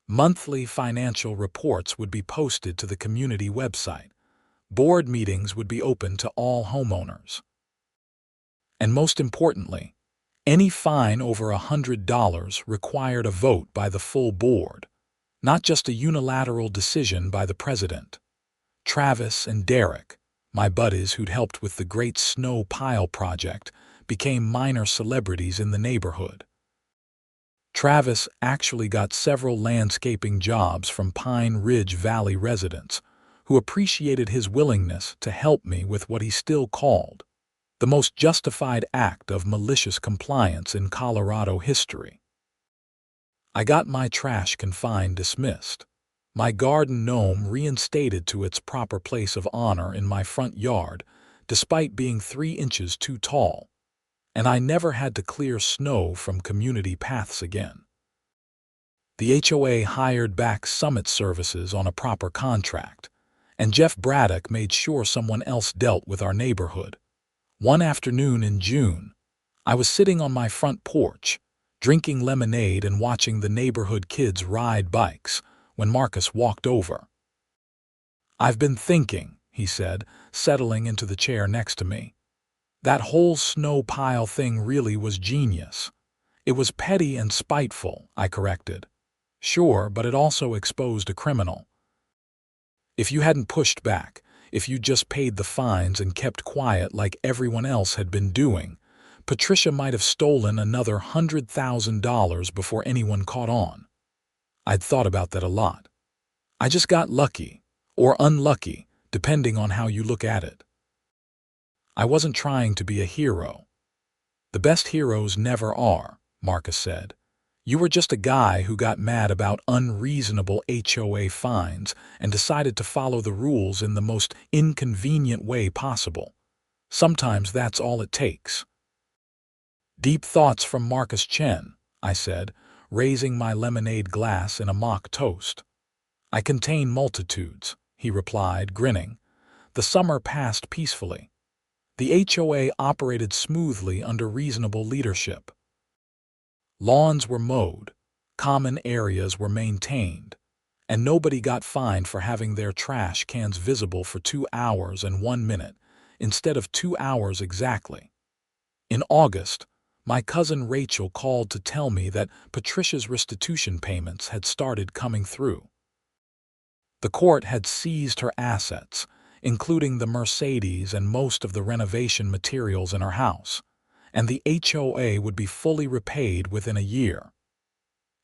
Monthly financial reports would be posted to the community website. Board meetings would be open to all homeowners. And most importantly, any fine over $100 required a vote by the full board, not just a unilateral decision by the president. Travis and Derek, my buddies who'd helped with the Great Snow Pile project, became minor celebrities in the neighborhood. Travis actually got several landscaping jobs from Pine Ridge Valley residents, who appreciated his willingness to help me with what he still called the most justified act of malicious compliance in Colorado history. I got my trash can fine dismissed, my garden gnome reinstated to its proper place of honor in my front yard, despite being 3 inches too tall, and I never had to clear snow from community paths again. The HOA hired back Summit Services on a proper contract, and Jeff Braddock made sure someone else dealt with our neighborhood. One afternoon in June, I was sitting on my front porch, drinking lemonade and watching the neighborhood kids ride bikes, when Marcus walked over. "I've been thinking," he said, settling into the chair next to me. That whole snow pile thing really was genius. It was petty and spiteful, I corrected. Sure, but it also exposed a criminal. If you hadn't pushed back, if you just paid the fines and kept quiet like everyone else had been doing, Patricia might have stolen another $100,000 before anyone caught on. I'd thought about that a lot. I just got lucky, or unlucky, depending on how you look at it. I wasn't trying to be a hero. The best heroes never are, Marcus said. You were just a guy who got mad about unreasonable HOA fines and decided to follow the rules in the most inconvenient way possible. Sometimes that's all it takes. Deep thoughts from Marcus Chen, I said, raising my lemonade glass in a mock toast. I contain multitudes, he replied, grinning. The summer passed peacefully. The HOA operated smoothly under reasonable leadership. Lawns were mowed, common areas were maintained, and nobody got fined for having their trash cans visible for 2 hours and 1 minute, instead of 2 hours exactly. In August, my cousin Rachel called to tell me that Patricia's restitution payments had started coming through. The court had seized her assets, including the Mercedes and most of the renovation materials in her house, and the HOA would be fully repaid within a year.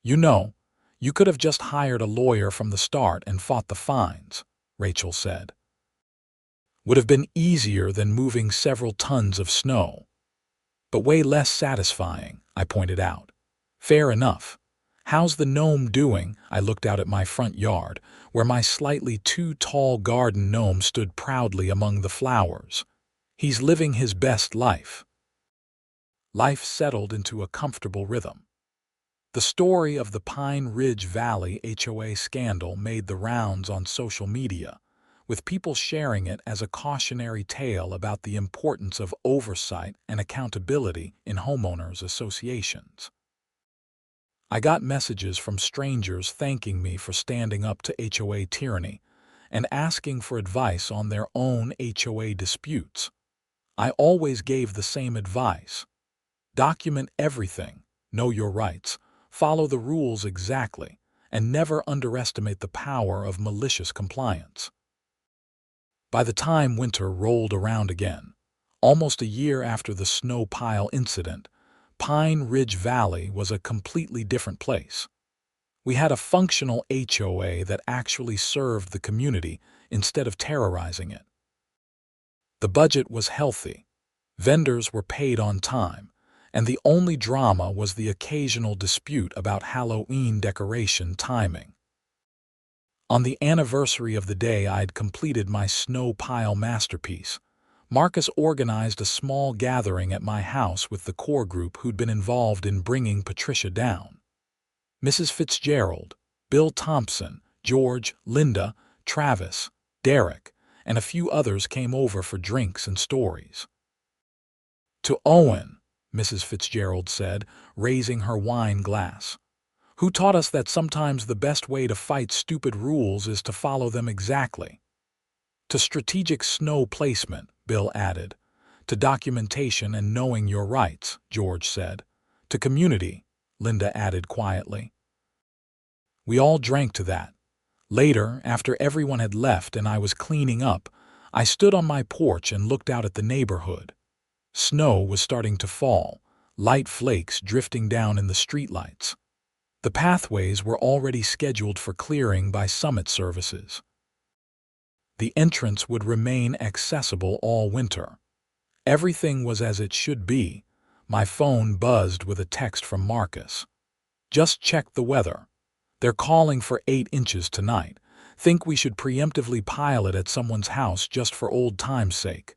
You know, you could have just hired a lawyer from the start and fought the fines, Rachel said. Would have been easier than moving several tons of snow. But way less satisfying, I pointed out. Fair enough. How's the gnome doing? I looked out at my front yard, where my slightly too tall garden gnome stood proudly among the flowers. He's living his best life. Life settled into a comfortable rhythm. The story of the Pine Ridge Valley HOA scandal made the rounds on social media, with people sharing it as a cautionary tale about the importance of oversight and accountability in homeowners associations. I got messages from strangers thanking me for standing up to HOA tyranny and asking for advice on their own HOA disputes. I always gave the same advice. Document everything, know your rights, follow the rules exactly, and never underestimate the power of malicious compliance. By the time winter rolled around again, almost a year after the snow pile incident, Pine Ridge Valley was a completely different place. We had a functional HOA that actually served the community instead of terrorizing it. The budget was healthy, vendors were paid on time, and the only drama was the occasional dispute about Halloween decoration timing. On the anniversary of the day I'd completed my snow pile masterpiece, Marcus organized a small gathering at my house with the core group who'd been involved in bringing Patricia down. Mrs. Fitzgerald, Bill Thompson, George, Linda, Travis, Derek, and a few others came over for drinks and stories. To Owen, Mrs. Fitzgerald said, raising her wine glass, who taught us that sometimes the best way to fight stupid rules is to follow them exactly. To strategic snow placement, Bill added. To documentation and knowing your rights, George said. To community, Linda added quietly. We all drank to that. Later, after everyone had left and I was cleaning up, I stood on my porch and looked out at the neighborhood. Snow was starting to fall, light flakes drifting down in the streetlights. The pathways were already scheduled for clearing by summit services. The entrance would remain accessible all winter. Everything was as it should be. My phone buzzed with a text from Marcus. Just checked the weather. They're calling for 8 inches tonight. Think we should preemptively pile it at someone's house just for old time's sake.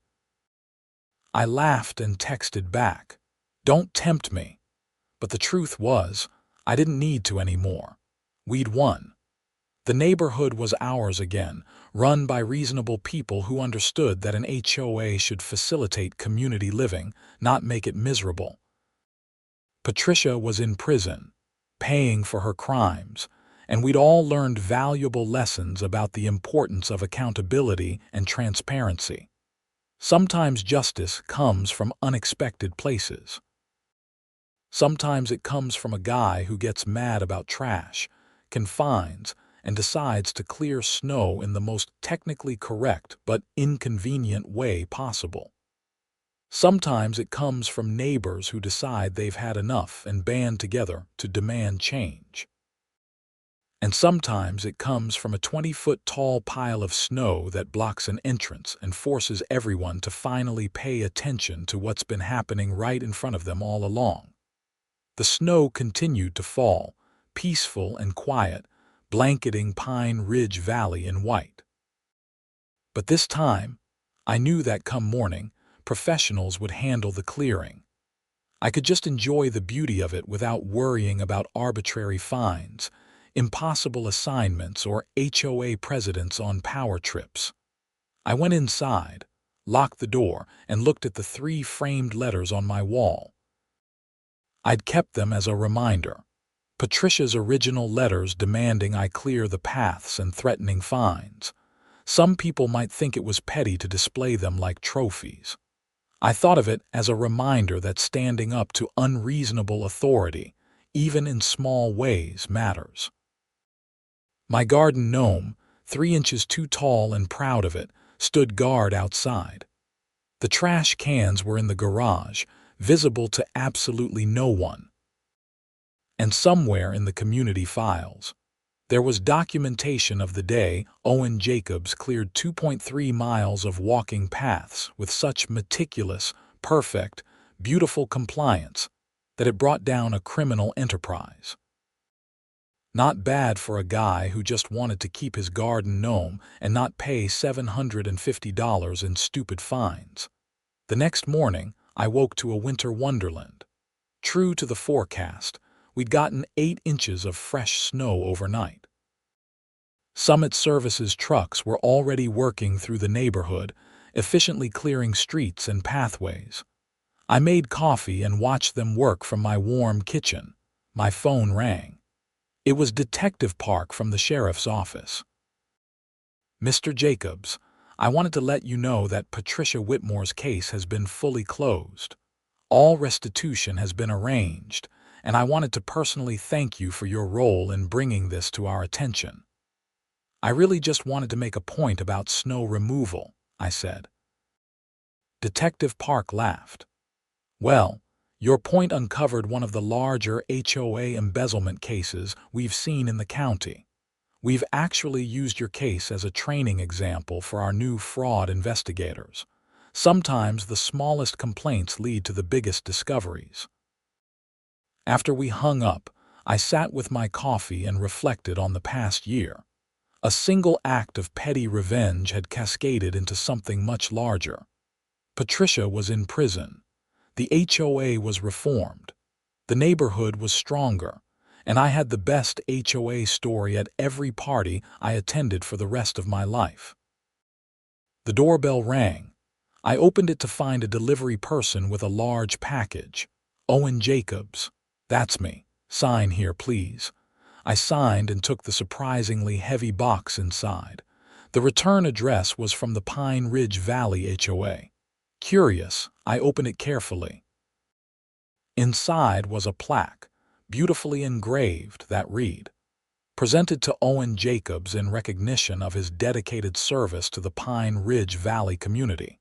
I laughed and texted back. Don't tempt me. But the truth was, I didn't need to anymore. We'd won. The neighborhood was ours again, run by reasonable people who understood that an HOA should facilitate community living, not make it miserable. Patricia was in prison, paying for her crimes, and we'd all learned valuable lessons about the importance of accountability and transparency. Sometimes justice comes from unexpected places. Sometimes it comes from a guy who gets mad about trash, confines, and decides to clear snow in the most technically correct but inconvenient way possible. Sometimes it comes from neighbors who decide they've had enough and band together to demand change. And sometimes it comes from a 20-foot tall pile of snow that blocks an entrance and forces everyone to finally pay attention to what's been happening right in front of them all along. The snow continued to fall, peaceful and quiet, blanketing Pine Ridge Valley in white. But this time, I knew that come morning, professionals would handle the clearing. I could just enjoy the beauty of it without worrying about arbitrary fines, impossible assignments, or HOA presidents on power trips. I went inside, locked the door, and looked at the 3 framed letters on my wall. I'd kept them as a reminder. Patricia's original letters demanding I clear the paths and threatening fines. Some people might think it was petty to display them like trophies. I thought of it as a reminder that standing up to unreasonable authority, even in small ways, matters. My garden gnome, 3 inches too tall and proud of it, stood guard outside. The trash cans were in the garage, visible to absolutely no one. And somewhere in the community files, there was documentation of the day Owen Jacobs cleared 2.3 miles of walking paths with such meticulous, perfect, beautiful compliance that it brought down a criminal enterprise. Not bad for a guy who just wanted to keep his garden gnome and not pay $750 in stupid fines. The next morning, I woke to a winter wonderland. True to the forecast, we'd gotten 8 inches of fresh snow overnight. Summit Services trucks were already working through the neighborhood, efficiently clearing streets and pathways. I made coffee and watched them work from my warm kitchen. My phone rang. It was Detective Park from the sheriff's office. "Mr. Jacobs, I wanted to let you know that Patricia Whitmore's case has been fully closed. All restitution has been arranged, and I wanted to personally thank you for your role in bringing this to our attention." "I really just wanted to make a point about snow removal," I said. Detective Park laughed. "Well, your point uncovered one of the larger HOA embezzlement cases we've seen in the county. We've actually used your case as a training example for our new fraud investigators. Sometimes the smallest complaints lead to the biggest discoveries." After we hung up, I sat with my coffee and reflected on the past year. A single act of petty revenge had cascaded into something much larger. Patricia was in prison. The HOA was reformed. The neighborhood was stronger. And I had the best HOA story at every party I attended for the rest of my life. The doorbell rang. I opened it to find a delivery person with a large package. "Owen Jacobs." "That's me. Sign here, please." I signed and took the surprisingly heavy box inside. The return address was from the Pine Ridge Valley HOA. Curious, I opened it carefully. Inside was a plaque, beautifully engraved, that read, "Presented to Owen Jacobs in recognition of his dedicated service to the Pine Ridge Valley community.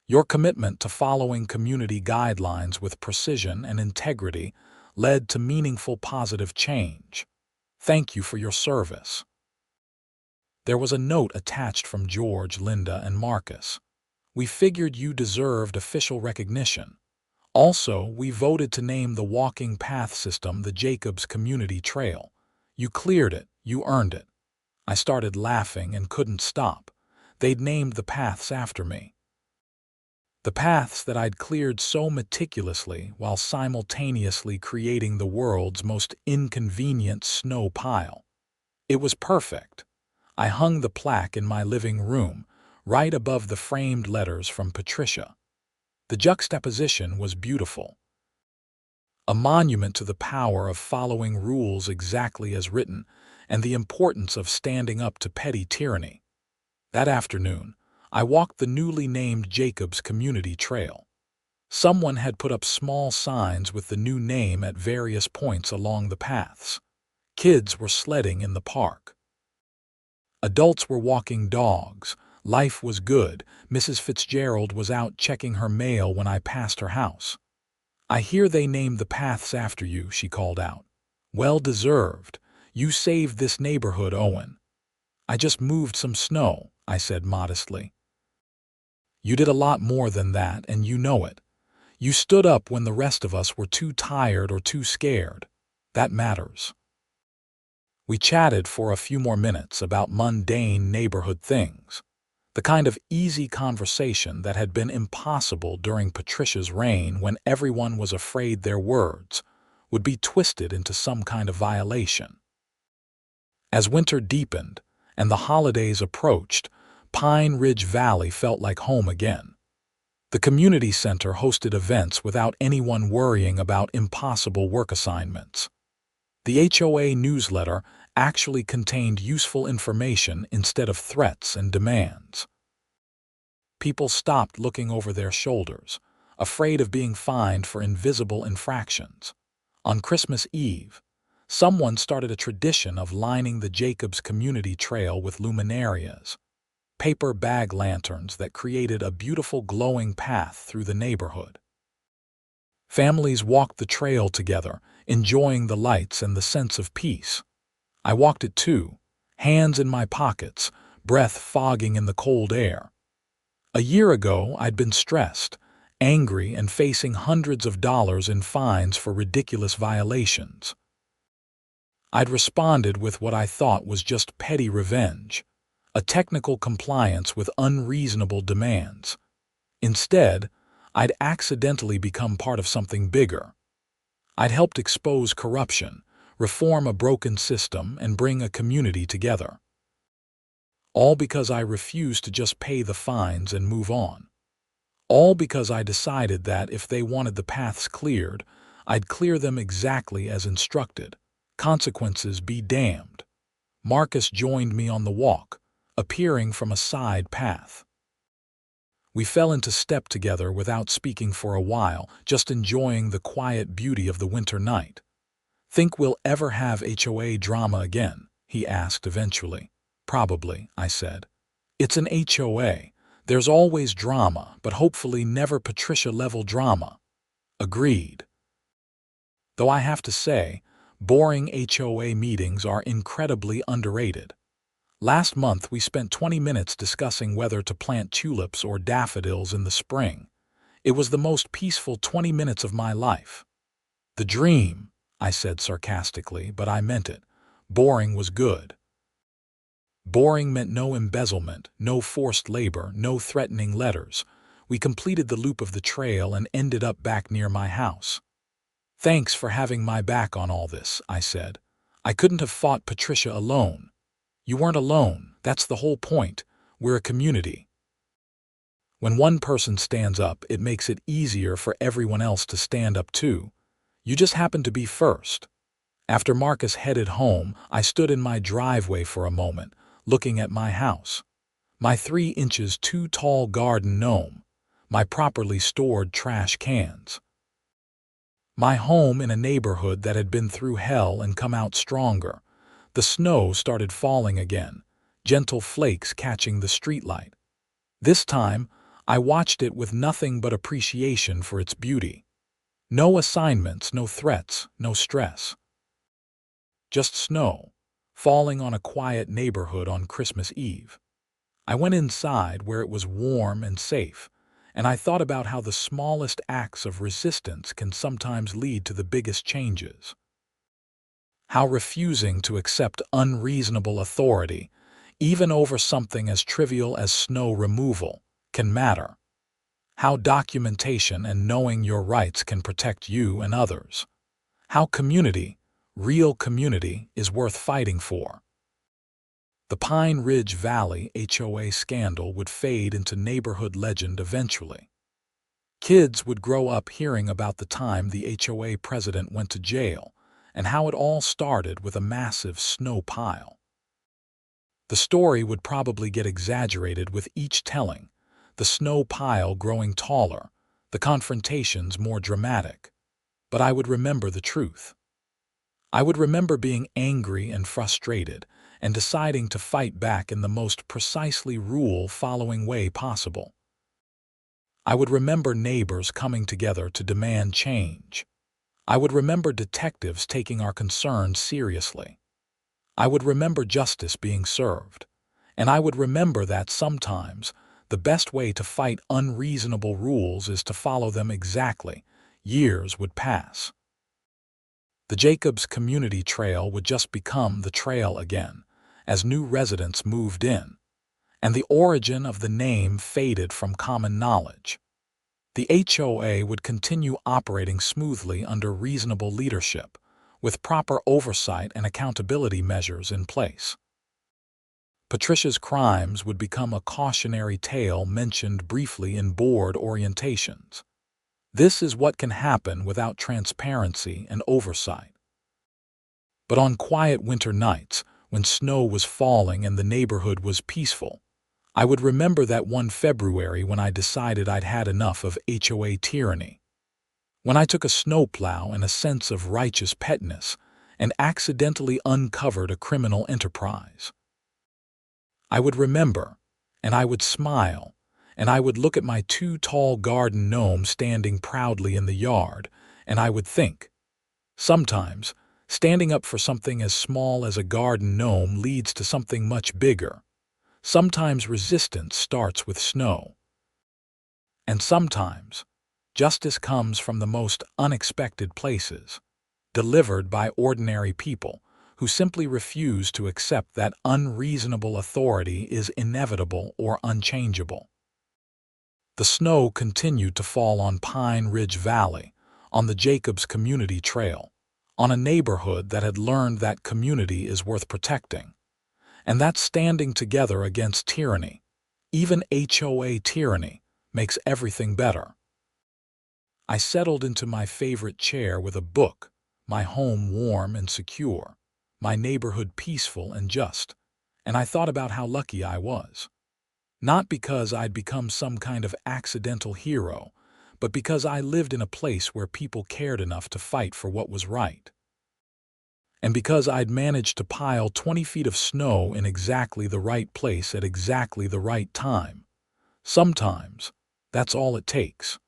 Your commitment to following community guidelines with precision and integrity led to meaningful positive change. Thank you for your service." There was a note attached from George, Linda, and Marcus. "We figured you deserved official recognition. Also, we voted to name the walking path system the Jacobs Community Trail. You cleared it, you earned it." I started laughing and couldn't stop. They'd named the paths after me. The paths that I'd cleared so meticulously while simultaneously creating the world's most inconvenient snow pile. It was perfect. I hung the plaque in my living room, right above the framed letters from Patricia. The juxtaposition was beautiful. A monument to the power of following rules exactly as written and the importance of standing up to petty tyranny. That afternoon, I walked the newly named Jacobs Community Trail. Someone had put up small signs with the new name at various points along the paths. Kids were sledding in the park. Adults were walking dogs. Life was good. Mrs. Fitzgerald was out checking her mail when I passed her house. "I hear they named the paths after you," she called out. "Well deserved. You saved this neighborhood, Owen." "I just moved some snow," I said modestly. "You did a lot more than that, and you know it. You stood up when the rest of us were too tired or too scared. That matters." We chatted for a few more minutes about mundane neighborhood things, the kind of easy conversation that had been impossible during Patricia's reign when everyone was afraid their words would be twisted into some kind of violation. As winter deepened and the holidays approached, Pine Ridge Valley felt like home again. The community center hosted events without anyone worrying about impossible work assignments. The HOA newsletter actually contained useful information instead of threats and demands. People stopped looking over their shoulders, afraid of being fined for invisible infractions. On Christmas Eve, someone started a tradition of lining the Jacobs Community Trail with luminarias, paper bag lanterns that created a beautiful glowing path through the neighborhood. Families walked the trail together, enjoying the lights and the sense of peace. I walked it too, hands in my pockets, breath fogging in the cold air. A year ago, I'd been stressed, angry, and facing hundreds of dollars in fines for ridiculous violations. I'd responded with what I thought was just petty revenge, a technical compliance with unreasonable demands. Instead, I'd accidentally become part of something bigger. I'd helped expose corruption, reform a broken system, and bring a community together. All because I refused to just pay the fines and move on. All because I decided that if they wanted the paths cleared, I'd clear them exactly as instructed. Consequences be damned. Marcus joined me on the walk, appearing from a side path. We fell into step together without speaking for a while, just enjoying the quiet beauty of the winter night. "Think we'll ever have HOA drama again?" he asked eventually. "Probably," I said. "It's an HOA. There's always drama, but hopefully never Patricia-level drama." Agreed. Though I have to say, boring HOA meetings are incredibly underrated. Last month we spent 20 minutes discussing whether to plant tulips or daffodils in the spring. It was the most peaceful 20 minutes of my life. "The dream," I said sarcastically, but I meant it. Boring was good. Boring meant no embezzlement, no forced labor, no threatening letters. We completed the loop of the trail and ended up back near my house. "Thanks for having my back on all this," I said. "I couldn't have fought Patricia alone." "You weren't alone. That's the whole point. We're a community." When one person stands up, it makes it easier for everyone else to stand up too. You just happened to be first. After Marcus headed home, I stood in my driveway for a moment, looking at my house. My 3 inches too tall garden gnome. My properly stored trash cans. My home in a neighborhood that had been through hell and come out stronger. The snow started falling again, gentle flakes catching the streetlight. This time, I watched it with nothing but appreciation for its beauty. No assignments, no threats, no stress. Just snow, falling on a quiet neighborhood on Christmas Eve. I went inside where it was warm and safe, and I thought about how the smallest acts of resistance can sometimes lead to the biggest changes. How refusing to accept unreasonable authority, even over something as trivial as snow removal, can matter. How documentation and knowing your rights can protect you and others. How community, real community, is worth fighting for. The Pine Ridge Valley HOA scandal would fade into neighborhood legend eventually. Kids would grow up hearing about the time the HOA president went to jail and how it all started with a massive snow pile. The story would probably get exaggerated with each telling, the snow pile growing taller, the confrontations more dramatic. But I would remember the truth. I would remember being angry and frustrated and deciding to fight back in the most precisely rule-following way possible. I would remember neighbors coming together to demand change. I would remember detectives taking our concerns seriously. I would remember justice being served. And I would remember that sometimes the best way to fight unreasonable rules is to follow them exactly. Years would pass. The Jacobs Community Trail would just become the trail again, as new residents moved in, and the origin of the name faded from common knowledge. The HOA would continue operating smoothly under reasonable leadership, with proper oversight and accountability measures in place. Patricia's crimes would become a cautionary tale mentioned briefly in board orientations. This is what can happen without transparency and oversight. But on quiet winter nights, when snow was falling and the neighborhood was peaceful, I would remember that one February when I decided I'd had enough of HOA tyranny. When I took a snowplow and a sense of righteous petness and accidentally uncovered a criminal enterprise. I would remember, and I would smile, and I would look at my two tall garden gnomes standing proudly in the yard, and I would think, sometimes, standing up for something as small as a garden gnome leads to something much bigger. Sometimes resistance starts with snow. And sometimes, justice comes from the most unexpected places, delivered by ordinary people who simply refuse to accept that unreasonable authority is inevitable or unchangeable. The snow continued to fall on Pine Ridge Valley, on the Jacobs Community Trail, on a neighborhood that had learned that community is worth protecting, and that standing together against tyranny, even HOA tyranny, makes everything better. I settled into my favorite chair with a book, my home warm and secure, my neighborhood peaceful and just, and I thought about how lucky I was. Not because I'd become some kind of accidental hero, but because I lived in a place where people cared enough to fight for what was right. And because I'd managed to pile 20 feet of snow in exactly the right place at exactly the right time. Sometimes, that's all it takes.